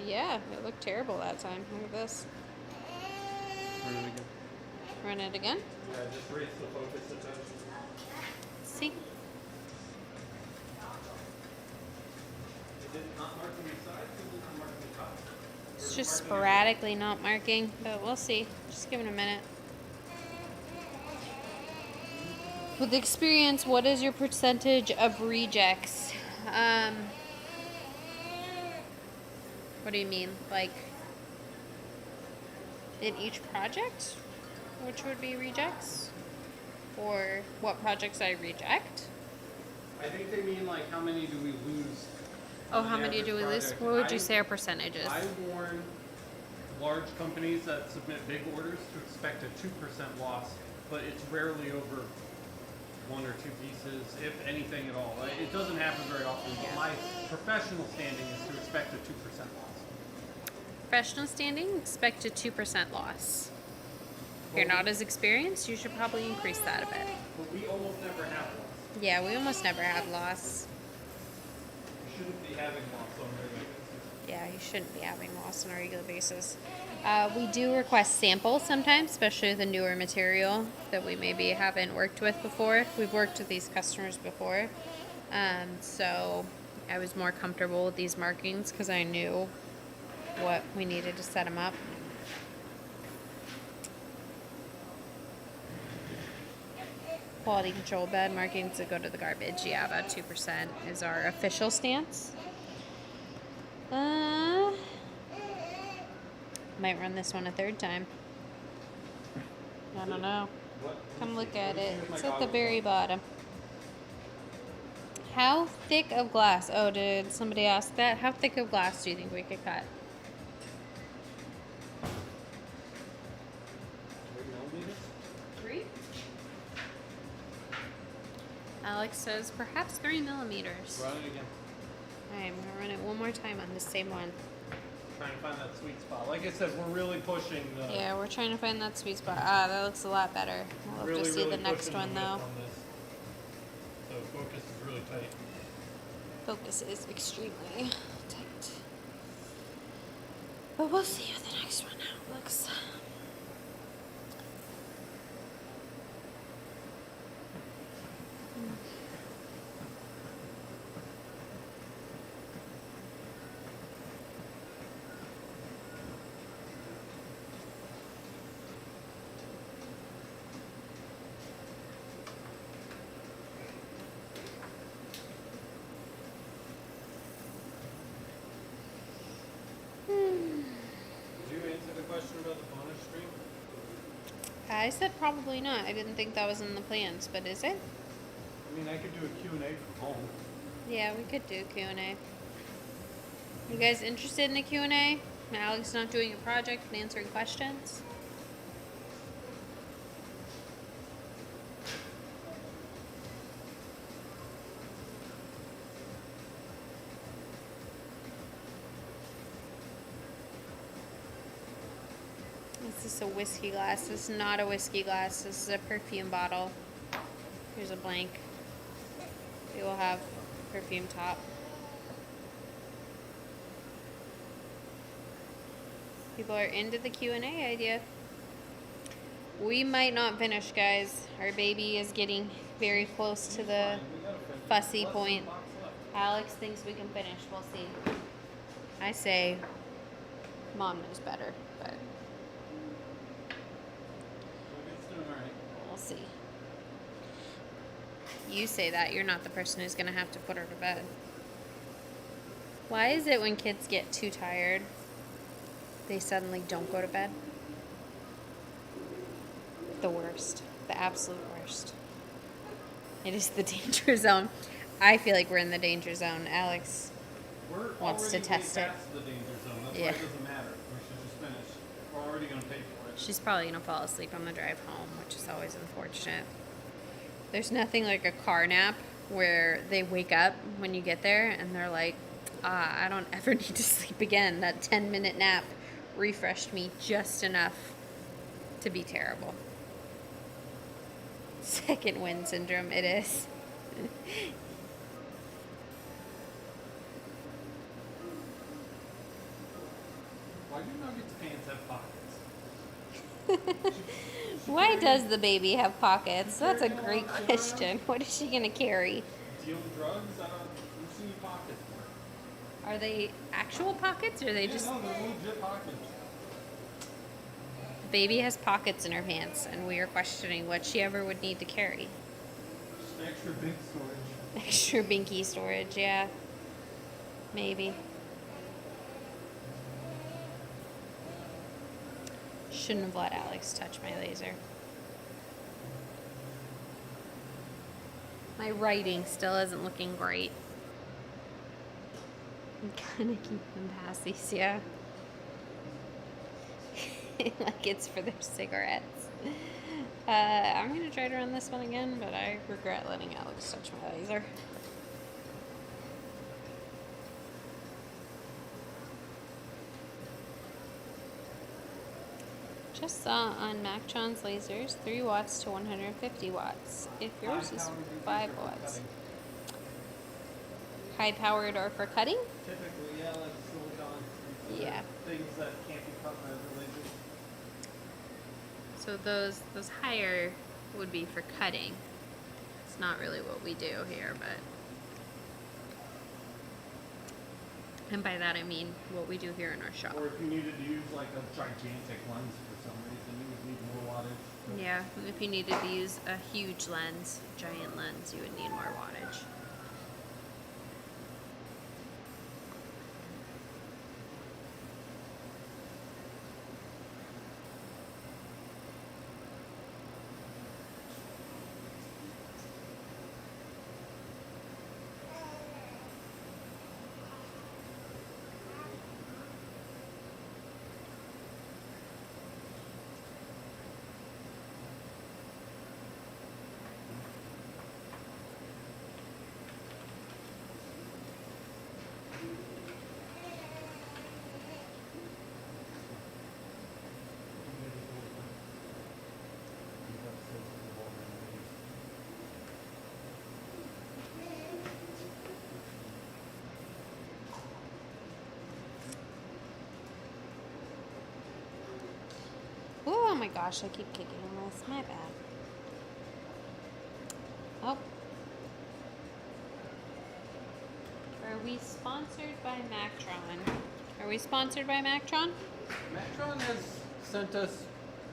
Yeah, it looked terrible that time. Look at this. Run it again. Run it again. Yeah, just raise the focus a touch. See? Is it not marking the sides or is it not marking the top? It's just sporadically not marking, but we'll see. Just give it a minute. With experience, what is your percentage of rejects? What do you mean? Like, in each project? Which would be rejects? Or what projects I reject? I think they mean like how many do we lose? Oh, on how an many do we average lose? project? What would you say our percentage is? I warn large companies that submit big orders to expect a 2% loss, but it's rarely over 1 or 2 pieces, if anything at all. It doesn't happen very often, but my professional standing is to expect a 2% loss. Professional standing, expect a 2% loss. If you're not as experienced, you should probably increase that a bit. But we almost never have loss. Yeah, we almost never have loss. We shouldn't be having loss on a regular basis. Yeah, you shouldn't be having loss on a regular basis. We do request samples sometimes, especially with the newer material that we maybe haven't worked with before. We've worked with these customers before, so I was more comfortable with these markings because I knew what we needed to set them up. Quality control, bad markings that go to the garbage. Yeah, about 2% is our official stance. Might run this one a third time. I don't know. What? Come look at it. Here's my It's at the goggles very on. bottom. How thick of glass? Oh, did somebody ask that? How thick of glass do you think we could cut? 3? Alex says perhaps 3 millimeters. Run it again. Alright, I'm gonna run it one more time on the same one. Trying to find that sweet spot. Like I said, we're really pushing the. Yeah, we're trying to find that sweet spot. Ah, that looks a lot better. We'll have to see the next pushing one the though. width on this. So focus is really tight. Focus is extremely tight. But we'll see how the next one looks. Did you answer the question about the bonus stream? I said probably not. I didn't think that was in the plans, but is it? I mean, I could do a Q&A from home. Yeah, we could do Q&A. You guys interested in a Q&A? Alex not doing a project and answering questions? This is a whiskey glass. This is not a whiskey glass. This is a perfume bottle. Here's a blank. It will have perfume top. People are into the Q&A idea. We might not finish, guys. Our baby is getting very close to the fussy point. Alex thinks we can finish. We'll see. I say Mom knows better, but It's doing all right. we'll see. You say that. You're not the person who's going to have to put her to bed. Why is it when kids get too tired, they suddenly don't go to bed? The worst. The absolute worst. It is the danger zone. I feel like we're in the danger zone. Alex We're wants to already test way it. past the danger zone. That's Yeah. why it doesn't matter. We should just finish. We're already going to pay for it. She's probably going to fall asleep on the drive home, which is always unfortunate. There's nothing like a car nap where they wake up when you get there and they're like, I don't ever need to sleep again. That 10-minute nap refreshed me just enough to be terrible. Second wind syndrome, it is. Why do Nugget's pants have pockets? Why does the baby have pockets? That's a great question. What is she going to carry? Deal drugs? I don't see pockets. Are they actual pockets or are they just... No, they're legit pockets. Baby has pockets in her pants, and we are questioning what she ever would need to carry. Just extra big storage. Extra binky storage, yeah. Maybe. Shouldn't have let Alex touch my laser. My writing still isn't looking great. I'm gonna keep them past these, yeah. Like it's for their cigarettes. I'm gonna try to run this one again, but I regret letting Alex touch my laser. Just saw on MacTron's lasers 3 watts to 150 watts. If yours is 5 watts. High powered or for cutting? Typically, yeah, like silicon. Yeah. Things that can't be cut by other lasers. So those higher would be for cutting. It's not really what we do here, but... And by that I mean what we do here in our shop. Or if you needed to use like a gigantic lens for some reason, you would need more wattage. Yeah, if you needed to use a huge lens, giant lens, you would need more wattage. my gosh, I keep kicking this. My bad. Oh. Are we sponsored by Mactron? Are we sponsored by Mactron? Mactron has sent us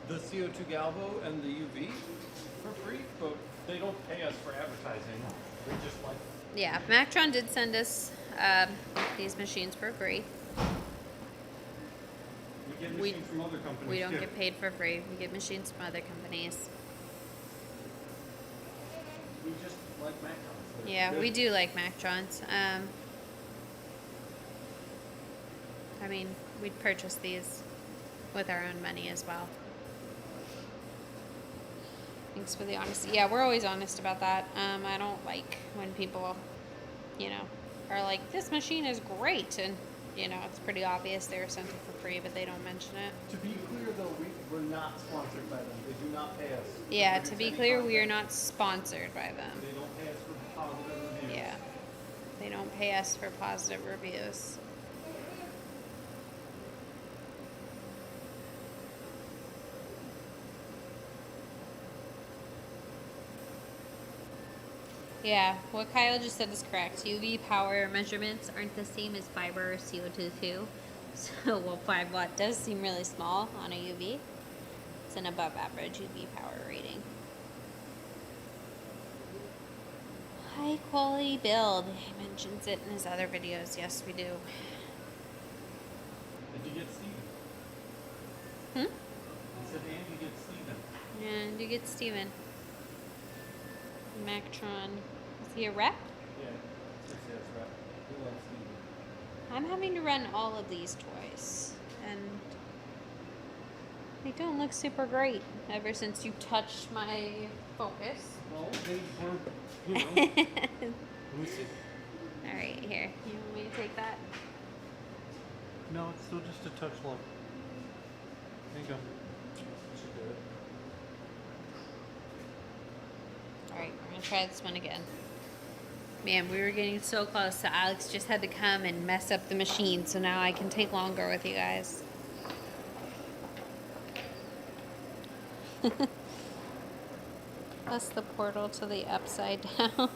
the CO2 Galvo and the UV for free, but they don't pay us for advertising. They're just like... Yeah, Mactron did send us these machines for free. We get machines from other companies We don't too. get paid for free. We get machines from other companies. We just like Mactrons. They're Yeah, good. we do like Mactrons. I mean, we'd purchase these with our own money as well. Thanks for the honesty. Yeah, we're always honest about that. I don't like when people, you know, are like, this machine is great. And, you know, it's pretty obvious they were sent it for free, but they don't mention it. To be clear, though, we're not sponsored by them. They do not pay us. Yeah, produce to be any clear, we are content. not sponsored by them. They don't pay us for positive reviews. Yeah. They don't pay us for positive reviews. Yeah, what Kyle just said is correct. UV power measurements aren't the same as fiber or CO2 too. So while 5 watt does seem really small on a UV, it's an above average UV power rating. High quality build. He mentions it in his other videos. Yes, we do. Did you get Steven? Hmm? He said, and you get Steven. And you get Steven. Mactron. Is he a rep? Yeah, just says right. Who loves Steven? I'm having to run all of these twice. And they don't look super great ever since you touched my focus. Well, they were, you know. Let me see. Alright, here. You want me to take that? No, it's still just a touch low. There you go. Should do it. Alright, we're gonna try this one again. Man, we were getting so close, so Alex just had to come and mess up the machine, so now I can take longer with you guys. That's the portal to the upside down.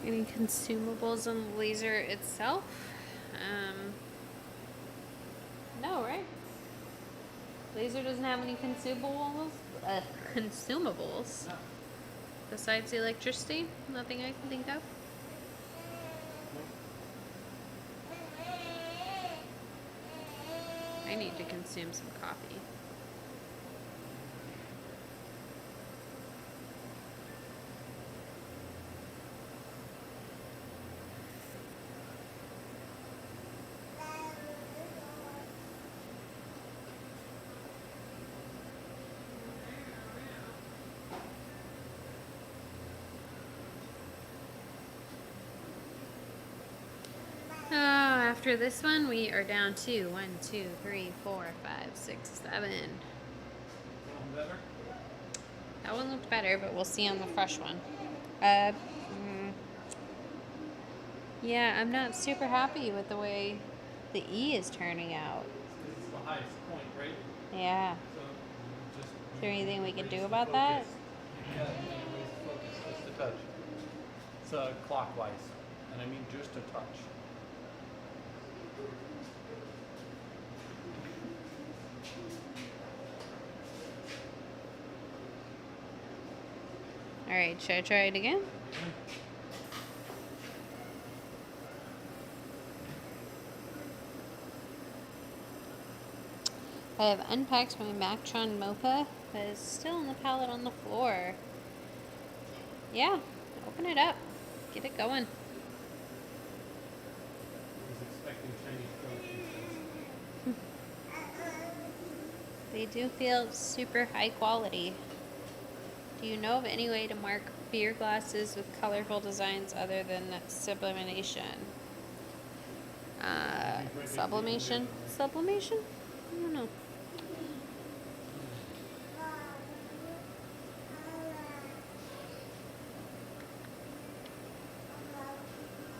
Any consumables on the laser itself? No, right? Laser doesn't have any consumables. Consumables. No. Besides the electricity, nothing I can think of. I need to consume some coffee. After this one, we are down to 1, 2, 3, 4, 5, 6, 7. Better? That one looked better, but we'll see on the fresh one. Yeah, I'm not super happy with the way the E is turning out. Because it's the highest point, right? Yeah. So just. Is there anything we can raise do the about that? focus. Yeah, you need to raise the focus just a touch. It's clockwise, and I mean just a touch. Alright, should I try it again? I have unpacked my Mactron Mocha that is still in the pallet on the floor. Yeah, open it up. Get it going. I was expecting Chinese groceries. They do feel super high quality. Do you know of any way to mark beer glasses with colorful designs other than sublimation. Sublimation? Sublimation? I don't know.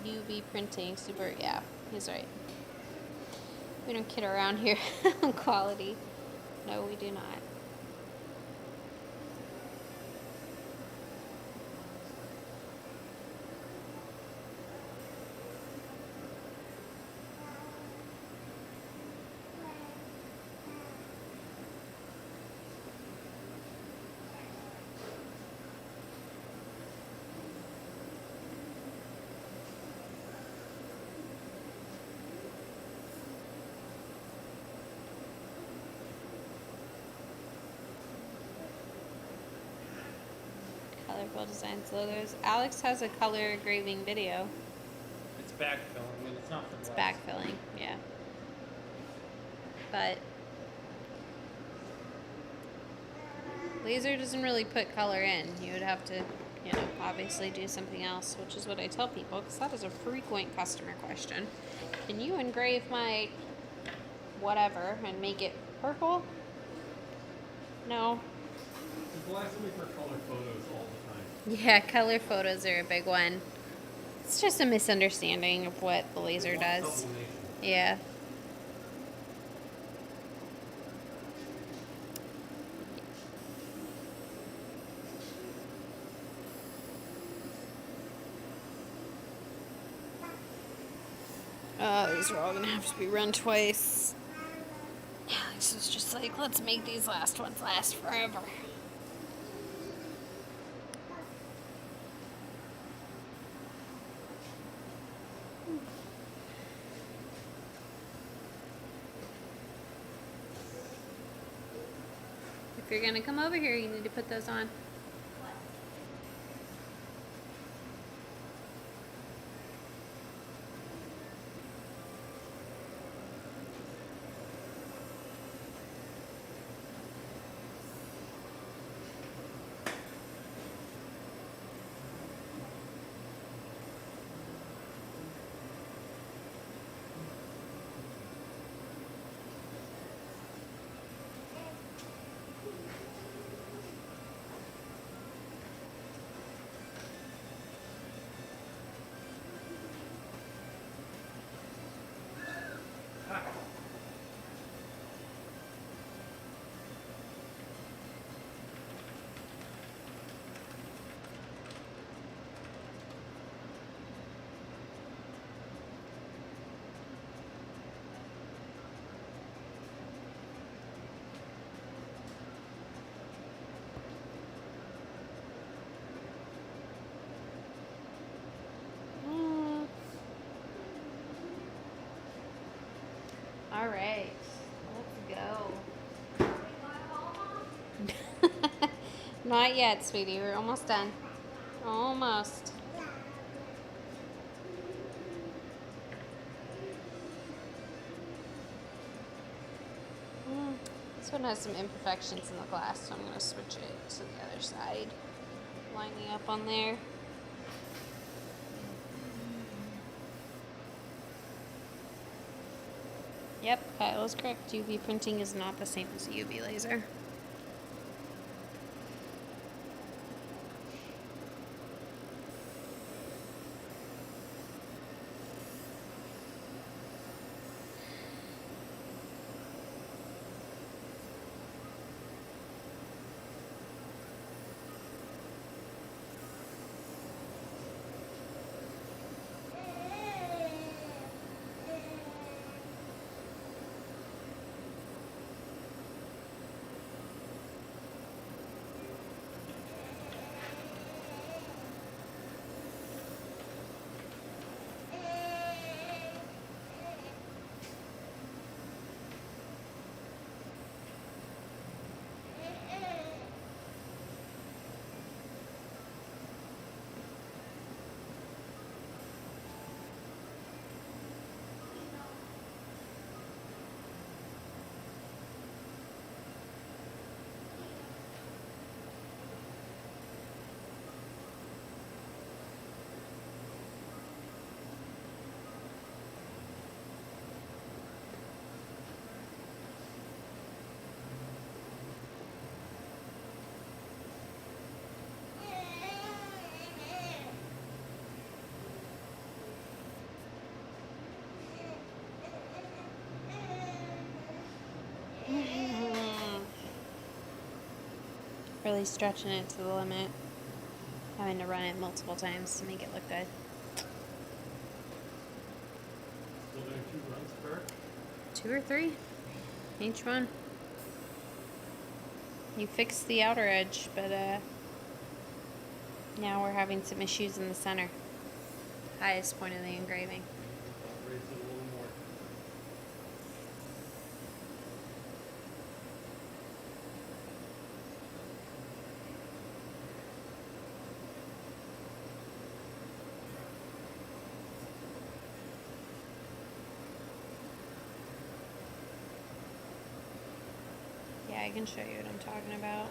UV printing, super, yeah, he's right. We don't kid around here on quality. No, we do not. Colorful designs, logos. Alex has a color engraving video. It's backfilling, and it's not for It's backfilling, yeah. But laser doesn't really put color in. You would have to, you know, obviously do something else, which is what I tell people, because that is a frequent customer question. Can you engrave my whatever and make it purple? No. People ask me for color photos all the time. Yeah, color photos are a big one. It's just a misunderstanding of what the laser does. Sublimation. Yeah. These are all gonna have to be run twice. Alex was just like, let's make these last ones last forever. If you're gonna come over here, you need to put those on. All right, let's go. Not yet, sweetie. We're almost done. Almost. This one has some imperfections in the glass, so I'm going to switch it to the other side. Lining up on there. Yep, Kyle is correct. UV printing is not the same as a UV laser. Really stretching it to the limit. Having to run it multiple times to make it look good. Still doing 2 runs per? 2 or 3 each one. You fixed the outer edge, but now we're having some issues in the center. Highest point of the engraving. I'll raise it a little more. Yeah, I can show you what I'm talking about.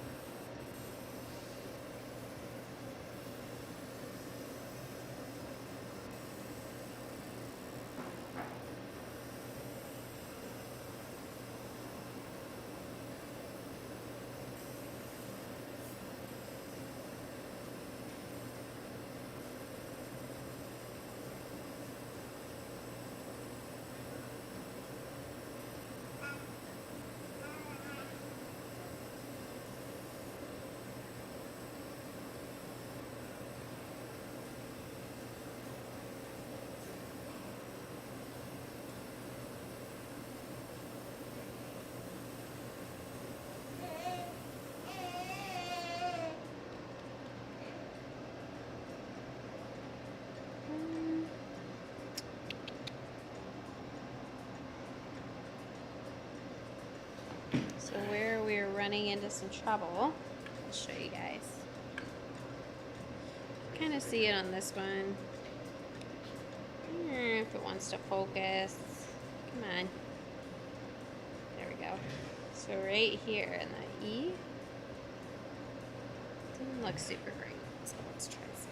So where we're running into some trouble, I'll show you guys. Kind of see it on this one. If it wants to focus. Come on. There we go. So right here in the E, didn't look super great. So let's try this.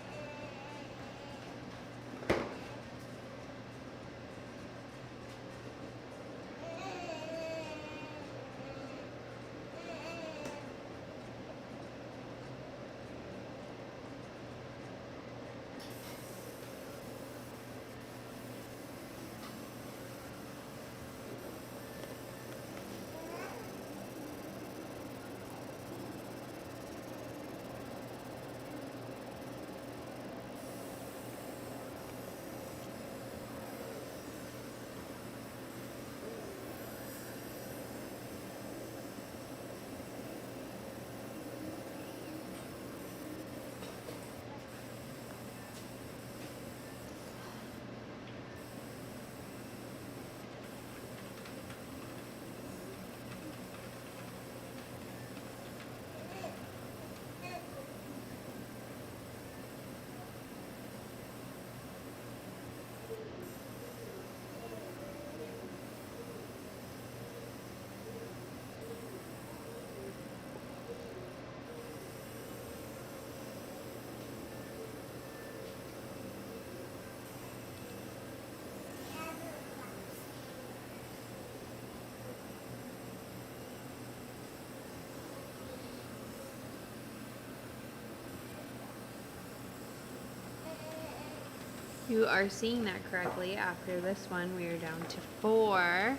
You are seeing that correctly. After this one, we are down to 4.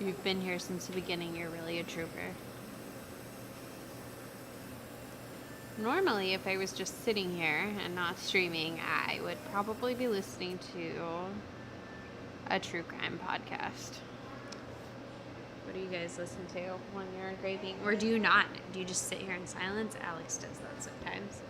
You've been here since the beginning. You're really a trooper. Normally, if I was just sitting here and not streaming, I would probably be listening to a true crime podcast. What do you guys listen to when you're engraving? Or do you not? Do you just sit here in silence? Alex does that sometimes.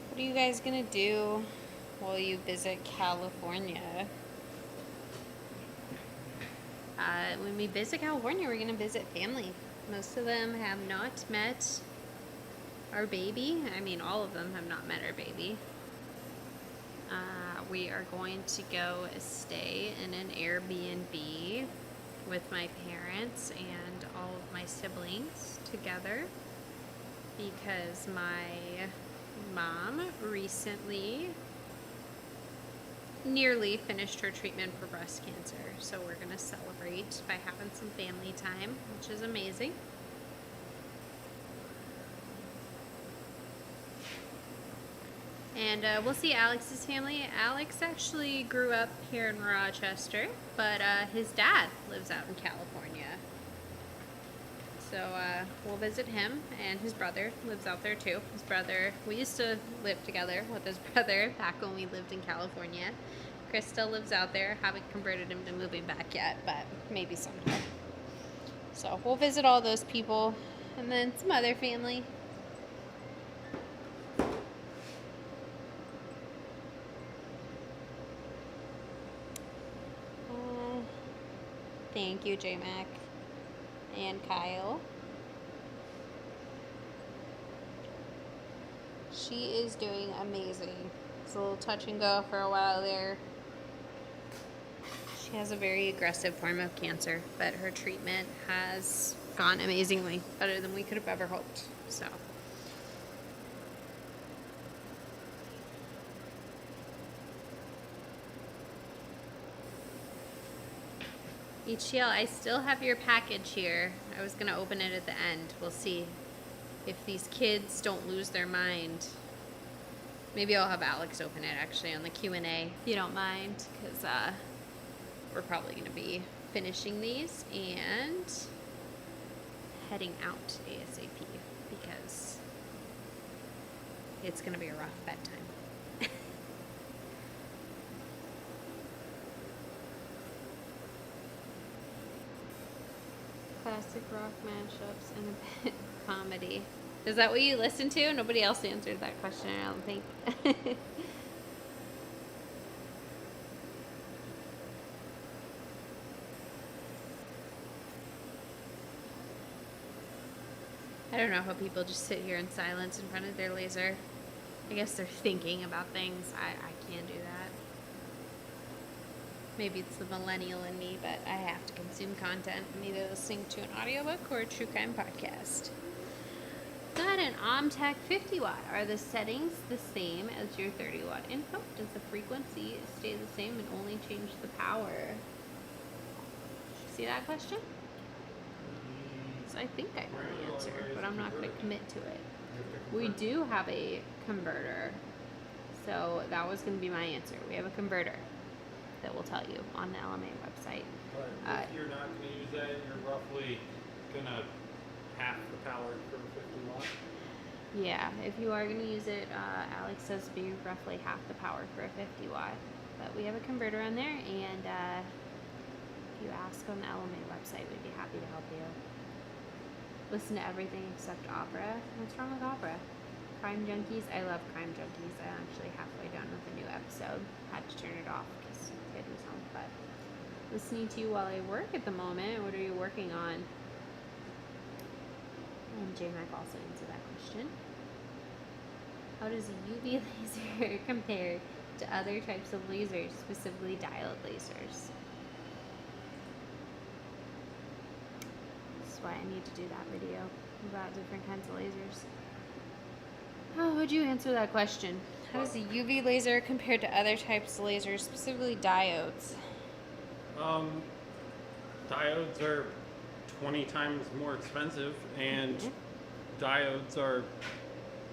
What are you guys gonna do while you visit California? When we visit California, we're gonna visit family. Most of them have not met our baby. I mean, all of them have not met our baby. We are going to go stay in an Airbnb with my parents and all of my siblings together because my mom recently nearly finished her treatment for breast cancer. So we're going to celebrate by having some family time, which is amazing. And we'll see Alex's family. Alex actually grew up here in Rochester, but his dad lives out in California. So we'll visit him, and his brother lives out there too. His brother, we used to live together with his brother back when we lived in California. Chris still lives out there. Haven't converted him to moving back yet, but maybe someday. So we'll visit all those people, and then some other family. Thank you, J-Mac and Kyle. She is doing amazing. It's a little touch and go for a while there. She has a very aggressive form of cancer, but her treatment has gone amazingly, better than we could have ever hoped. So. HTL, I still have your package here. I was going to open it at the end. We'll see if these kids don't lose their mind. Maybe I'll have Alex open it actually on the Q&A, if you don't mind, because we're probably going to be finishing these and heading out ASAP because it's going to be a rough bedtime. Classic rock mashups and a bit of comedy. Is that what you listen to? Nobody else answered that question, I don't think. I don't know how people just sit here in silence in front of their laser. I guess they're thinking about things. I can't do that. Maybe it's the millennial in me, but I have to consume content. I'm either listening to an audiobook or a true crime podcast. Got an Omtech 50 watt. Are the settings the same as your 30 watt input? Does the frequency stay the same and only change the power? See that question? So I think I know the answer, but I'm not going to commit to it. We do have a converter. So that was going to be my answer. We have a converter that will tell you on the LMA website. But if you're not going to use that, you're roughly going to half the power for 50 watt. Yeah, if you are going to use it, Alex says be roughly half the power for a 50 watt. But we have a converter on there, and if you ask on the LMA website, we'd be happy to help you. Listen to everything except opera. What's wrong with opera? Crime Junkies? I love Crime Junkies. I'm actually halfway done with a new episode. Had to turn it off because the kid was home. But listening to you while I work at the moment. What are you working on? And J-Mac also answered that question. How does a UV laser compare to other types of lasers, specifically diode lasers? That's why I need to do that video about different kinds of lasers. How would you answer that question? How does a UV laser compare to other types of lasers, specifically diodes? Diodes are 20 times more expensive, and diodes are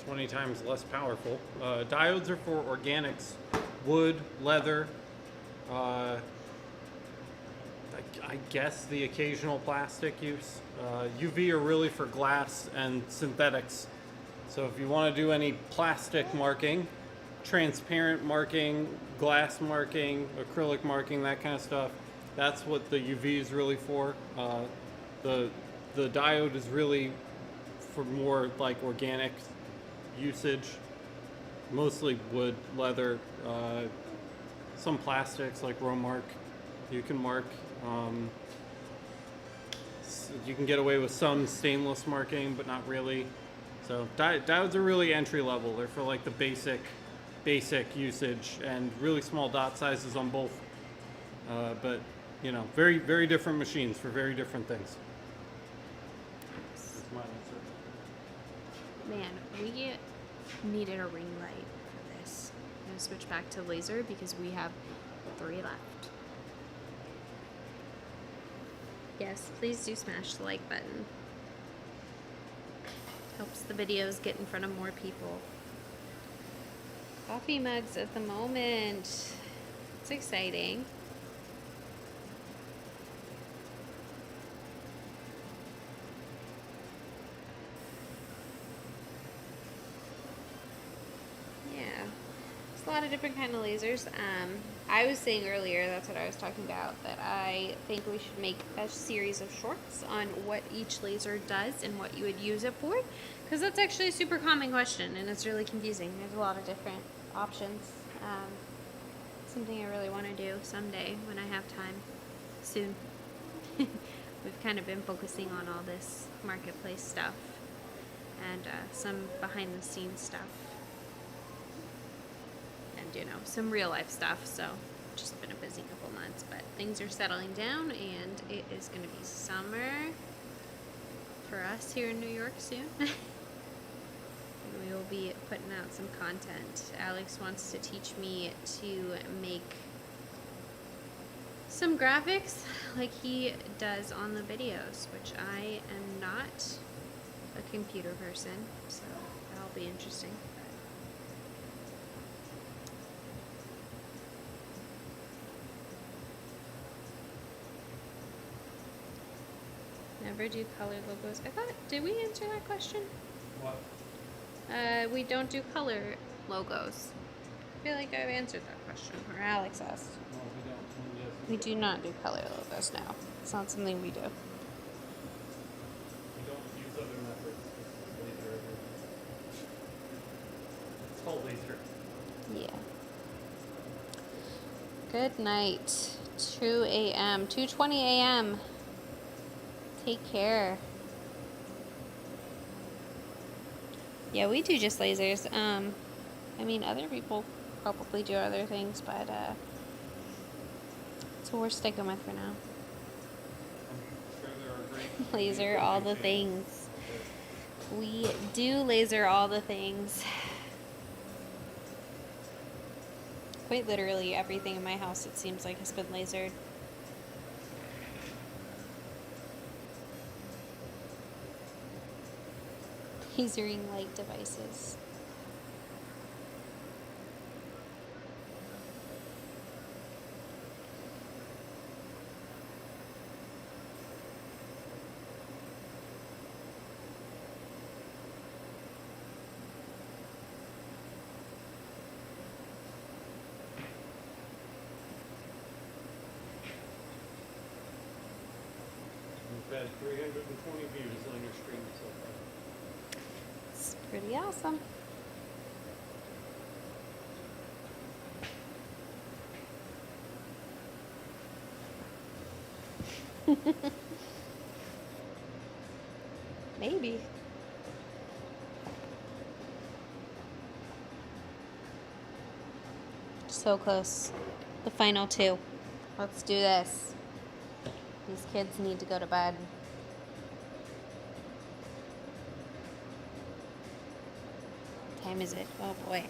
20 times less powerful. Diodes are for organics, wood, leather, I guess the occasional plastic use. UV are really for glass and synthetics. So if you want to do any plastic marking, transparent marking, glass marking, acrylic marking, that kind of stuff, that's what the UV is really for. The diode is really for more like organic usage, mostly wood, leather, some plastics like Romark you can mark. You can get away with some stainless marking, but not really. So diodes are really entry level. They're for like the basic usage and really small dot sizes on both. But You know, very, very different machines for very different things. That's my answer. Man, we needed a ring light for this. I'm gonna switch back to laser because we have 3 left. Yes, please do smash the like button. Helps the videos get in front of more people. Coffee mugs at the moment. It's exciting. Yeah, there's a lot of different kind of lasers. I was saying earlier, that's what I was talking about, that I think we should make a series of shorts on what each laser does and what you would use it for, because that's actually a super common question and it's really confusing. There's a lot of different options. Something I really want to do someday when I have time soon. We've kind of been focusing on all this marketplace stuff and some behind the scenes stuff. And, you know, some real life stuff, so just been a busy couple months, but things are settling down and it is going to be summer for us here in New York soon. And we will be putting out some content. Alex wants to teach me to make some graphics like he does on the videos, which I am not a computer person, so that'll be interesting. Never do color logos. I thought, did we answer that question? What? We don't do color logos. I feel like I've answered that question, or Alex asked. No, we don't. We do not do color logos now. It's not something we do. We don't use other methods. It's called laser. Yeah. Good night. 2 a.m. 2:20 a.m. Take care. Yeah, we do just lasers. I mean, other people probably do other things, but that's what we're sticking with for now. I'm sure there are great Laser all the things. We do laser all the things. Quite literally everything in my house, it seems like, has been lasered. Lasering light devices. We've had 320 views on your stream so far. It's pretty awesome. Maybe. So close. The final 2. Let's do this. These kids need to go to bed. What time is it? Oh boy.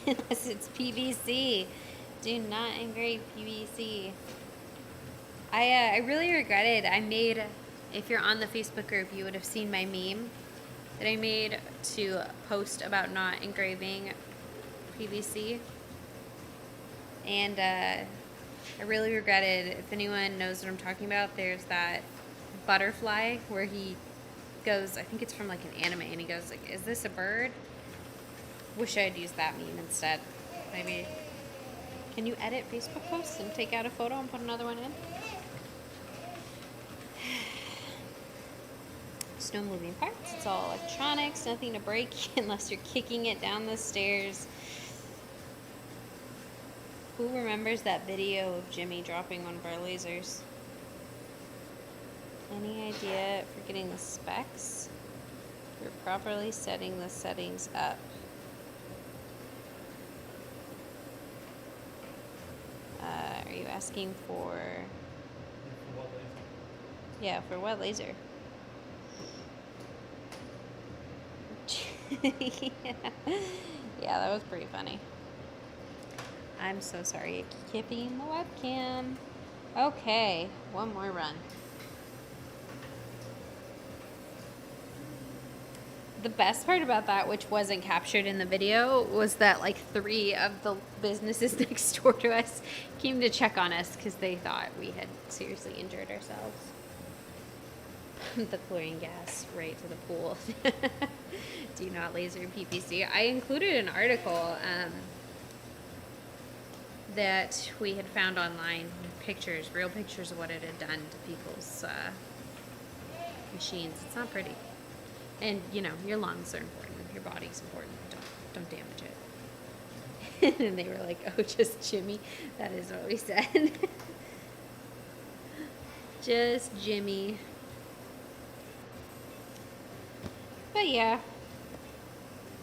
Unless it's PVC. Do not engrave PVC. I really regretted. I made, if you're on the Facebook group, you would have seen my meme that I made to post about not engraving PVC. And I really regretted. If anyone knows what I'm talking about, there's that butterfly where he goes, I think it's from like an anime, and he goes like, "Is this a bird?" Wish I had used that meme instead. Maybe. Can you edit Facebook posts and take out a photo and put another one in? parts, no moving parts. It's all electronics, nothing to break unless you're kicking it down the stairs. Who remembers that video of Jimmy dropping one of our lasers? Any idea for getting the specs? You're properly setting the settings up. Are you asking for... Yeah, for what laser? Yeah, that was pretty funny. I'm so sorry. I keep hitting the webcam. Okay, one more run. The best part about that, which wasn't captured in the video, was that like 3 of the businesses next door to us came to check on us because they thought we had seriously injured ourselves. The chlorine gas right to the pool. Do not laser PPC. I included an article that we had found online, pictures, real pictures of what it had done to people's machines. It's not pretty. And, you know, your lungs are important. Your body's important. Don't damage it. And they were like, oh, just Jimmy. That is what we said. Just Jimmy. But yeah.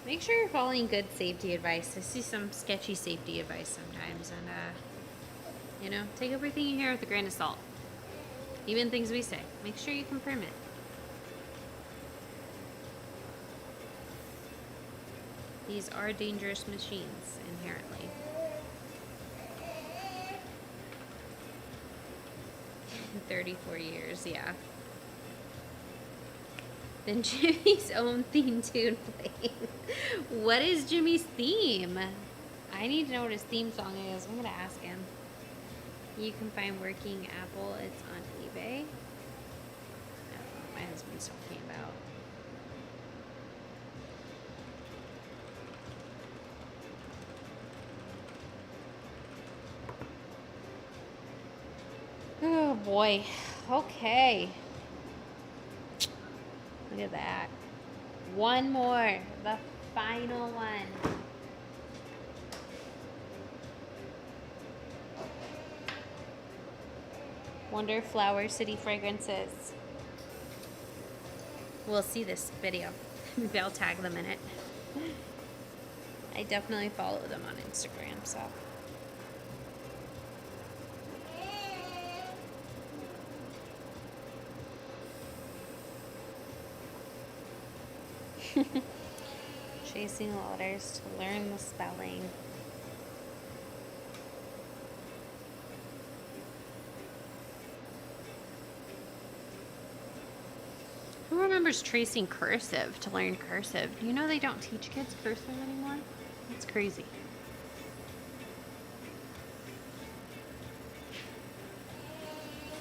Make sure you're following good safety advice. I see some sketchy safety advice sometimes. And, you know, take everything you hear with a grain of salt. Even things we say. Make sure you confirm it. These are dangerous machines, inherently. In 34 years, yeah. Then Jimmy's own theme tune playing. What is Jimmy's theme? I need to know what his theme song is. I'm gonna ask him. You can find Working Apple. It's on eBay. I don't know what my husband's talking about. Oh boy. Okay. Look at that. One more. The final one. Wonder Flower City Fragrances. We'll see this video. Maybe I'll tag them in it. I definitely follow them on Instagram, so. Chasing letters to learn the spelling. Who remembers tracing cursive to learn cursive? Do you know they don't teach kids cursive anymore? That's crazy.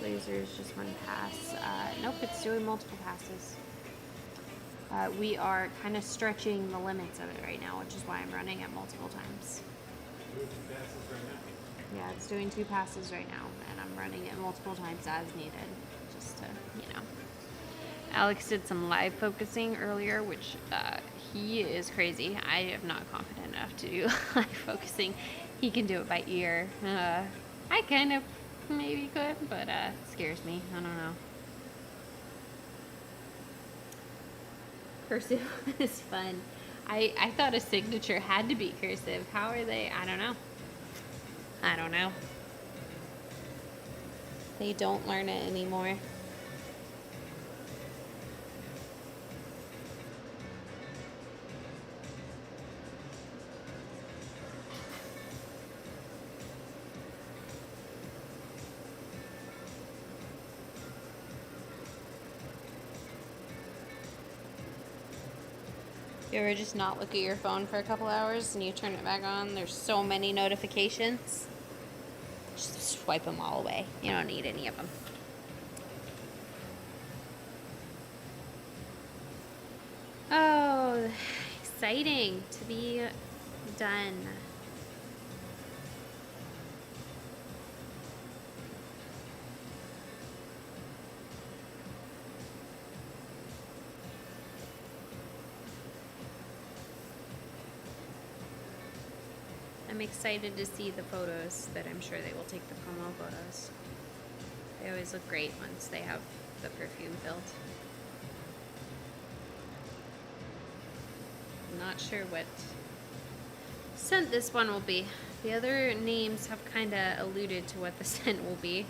Laser is just one pass. Nope, it's doing multiple passes. We are kind of stretching the limits of it right now, which is why I'm running it multiple times. Yeah, it's doing 2 passes right now, and I'm running it multiple times as needed, just to, you know. Alex did some live focusing earlier, which he is crazy. I am not confident enough to do live focusing. He can do it by ear. I kind of maybe could, but it scares me. I don't know. Cursive is fun. I thought a signature had to be cursive. How are they? I don't know. I don't know. They don't learn it anymore. You ever just not look at your phone for a couple hours and you turn it back on? There's so many notifications. Just swipe them all away. You don't need any of them. Oh, exciting to be done. I'm excited to see the photos that I'm sure they will take, the promo photos. They always look great once they have the perfume filled. I'm not sure what scent this one will be. The other names have kind of alluded to what the scent will be.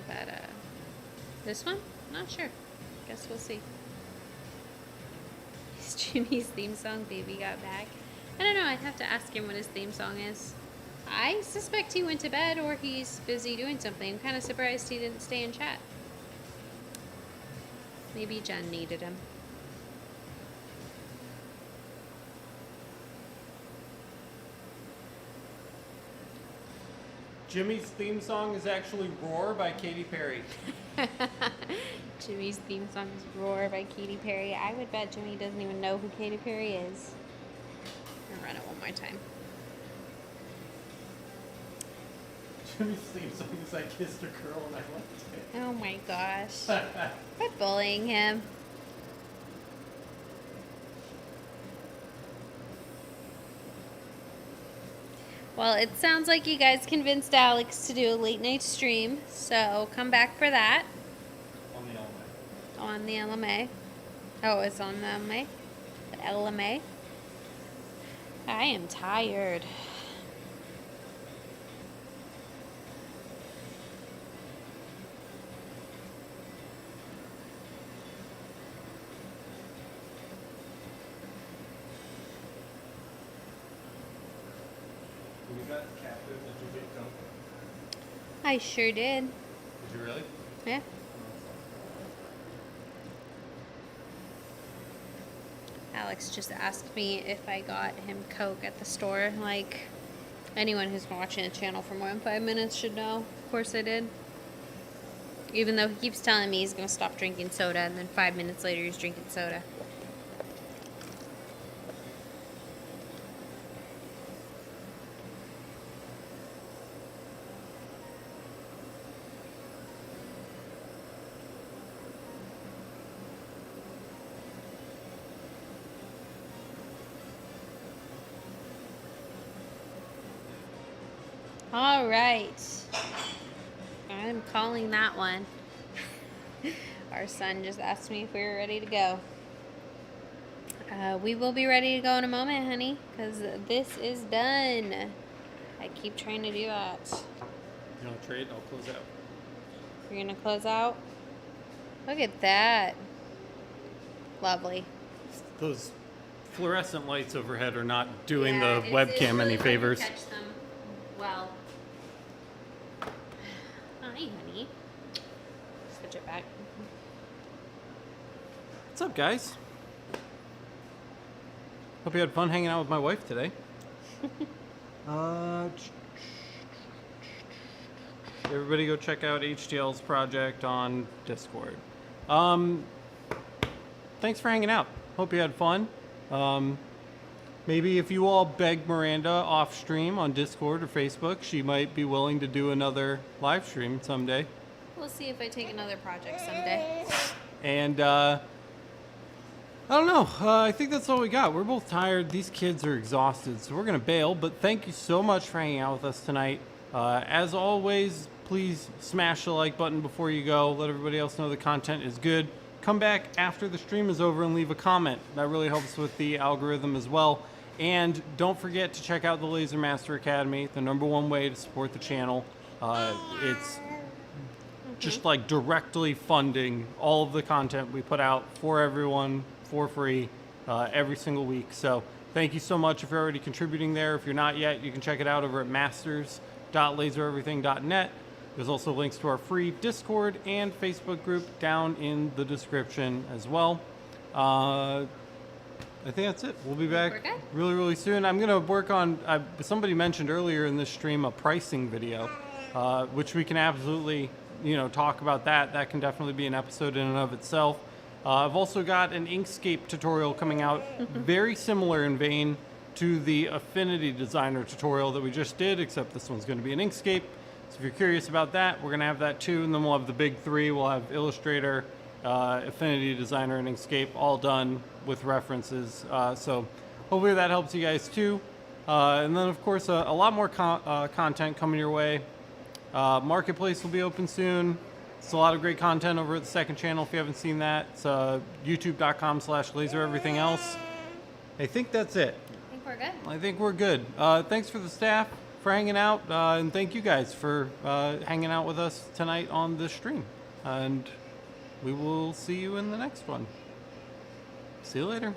But this one, not sure. Guess we'll see. It's Jimmy's theme song, Baby Got Back. I don't know, I'd have to ask him what his theme song is. I suspect he went to bed or he's busy doing something. I'm kind of surprised he didn't stay in chat. Maybe Jen needed him. Jimmy's theme song is actually Roar by Katy Perry. Jimmy's theme song is Roar by Katy Perry. I would bet Jimmy doesn't even know who Katy Perry is. I'll run it one more time. Jimmy's theme song is I Kissed a Girl and I Left It. Oh my gosh. Quit bullying him. Well, it sounds like you guys convinced Alex to do a late night stream, so come back for that. On the LMA. On the LMA. Oh, it's on the LMA? The LMA? I am tired. When you got captive, did you get Coke? I sure did. Did you really? Yeah. Alex just asked me if I got him Coke at the store. Like, anyone who's been watching the channel for more than 5 minutes should know. Of course I did. Even though he keeps telling me he's going to stop drinking soda, and then 5 minutes later he's drinking soda. All right. I'm calling that one. Our son just asked me if we were ready to go. We will be ready to go in a moment, honey, because this is done. I keep trying to do that. You want to trade? I'll close out. You're going to close out? Look at that. Lovely. Those fluorescent lights overhead are not doing Yeah, the it's webcam really any hard to favors. catch them well. Hi, honey. Switch it back. What's up, guys? Hope you had fun hanging out with my wife today. Everybody go check out HDL's project on Discord. Thanks for hanging out. Hope you had fun. Maybe if you all beg Miranda off stream on Discord or Facebook, she might be willing to do another live stream someday. We'll see if I take another project someday. And I don't know. I think that's all we got. We're both tired. These kids are exhausted, so we're going to bail. But thank you so much for hanging out with us tonight. As always, please smash the like button before you go. Let everybody else know the content is good. Come back after the stream is over and leave a comment. That really helps with the algorithm as well. And don't forget to check out the Laser Master Academy, the #1 way to support the channel. It's just like directly funding all of the content we put out for everyone for free every single week. So thank you so much if you're already contributing there. If you're not yet, you can check it out over at masters.lasereverything.net. There's also links to our free Discord and Facebook group down in the description as well. I think that's it. We'll be back really, really soon. I'm going to work on, somebody mentioned earlier in this stream, a pricing video, which we can absolutely, talk about that. That can definitely be an episode in and of itself. I've also got an Inkscape tutorial coming out, very similar in vein to the Affinity Designer tutorial that we just did, except this one's going to be an Inkscape. So if you're curious about that, we're going to have that too, and then we'll have the big three. We'll have Illustrator, Affinity Designer, and Inkscape all done with references. So hopefully that helps you guys too. And then, of course, a lot more content coming your way. Marketplace will be open soon. It's a lot of great content over at the second channel if you haven't seen that. It's youtube.com/lasereverything else. I think that's it. I think we're good. I think we're good. Thanks for the staff for hanging out, and thank you guys for hanging out with us tonight on this stream. And we will see you in the next one. See you later.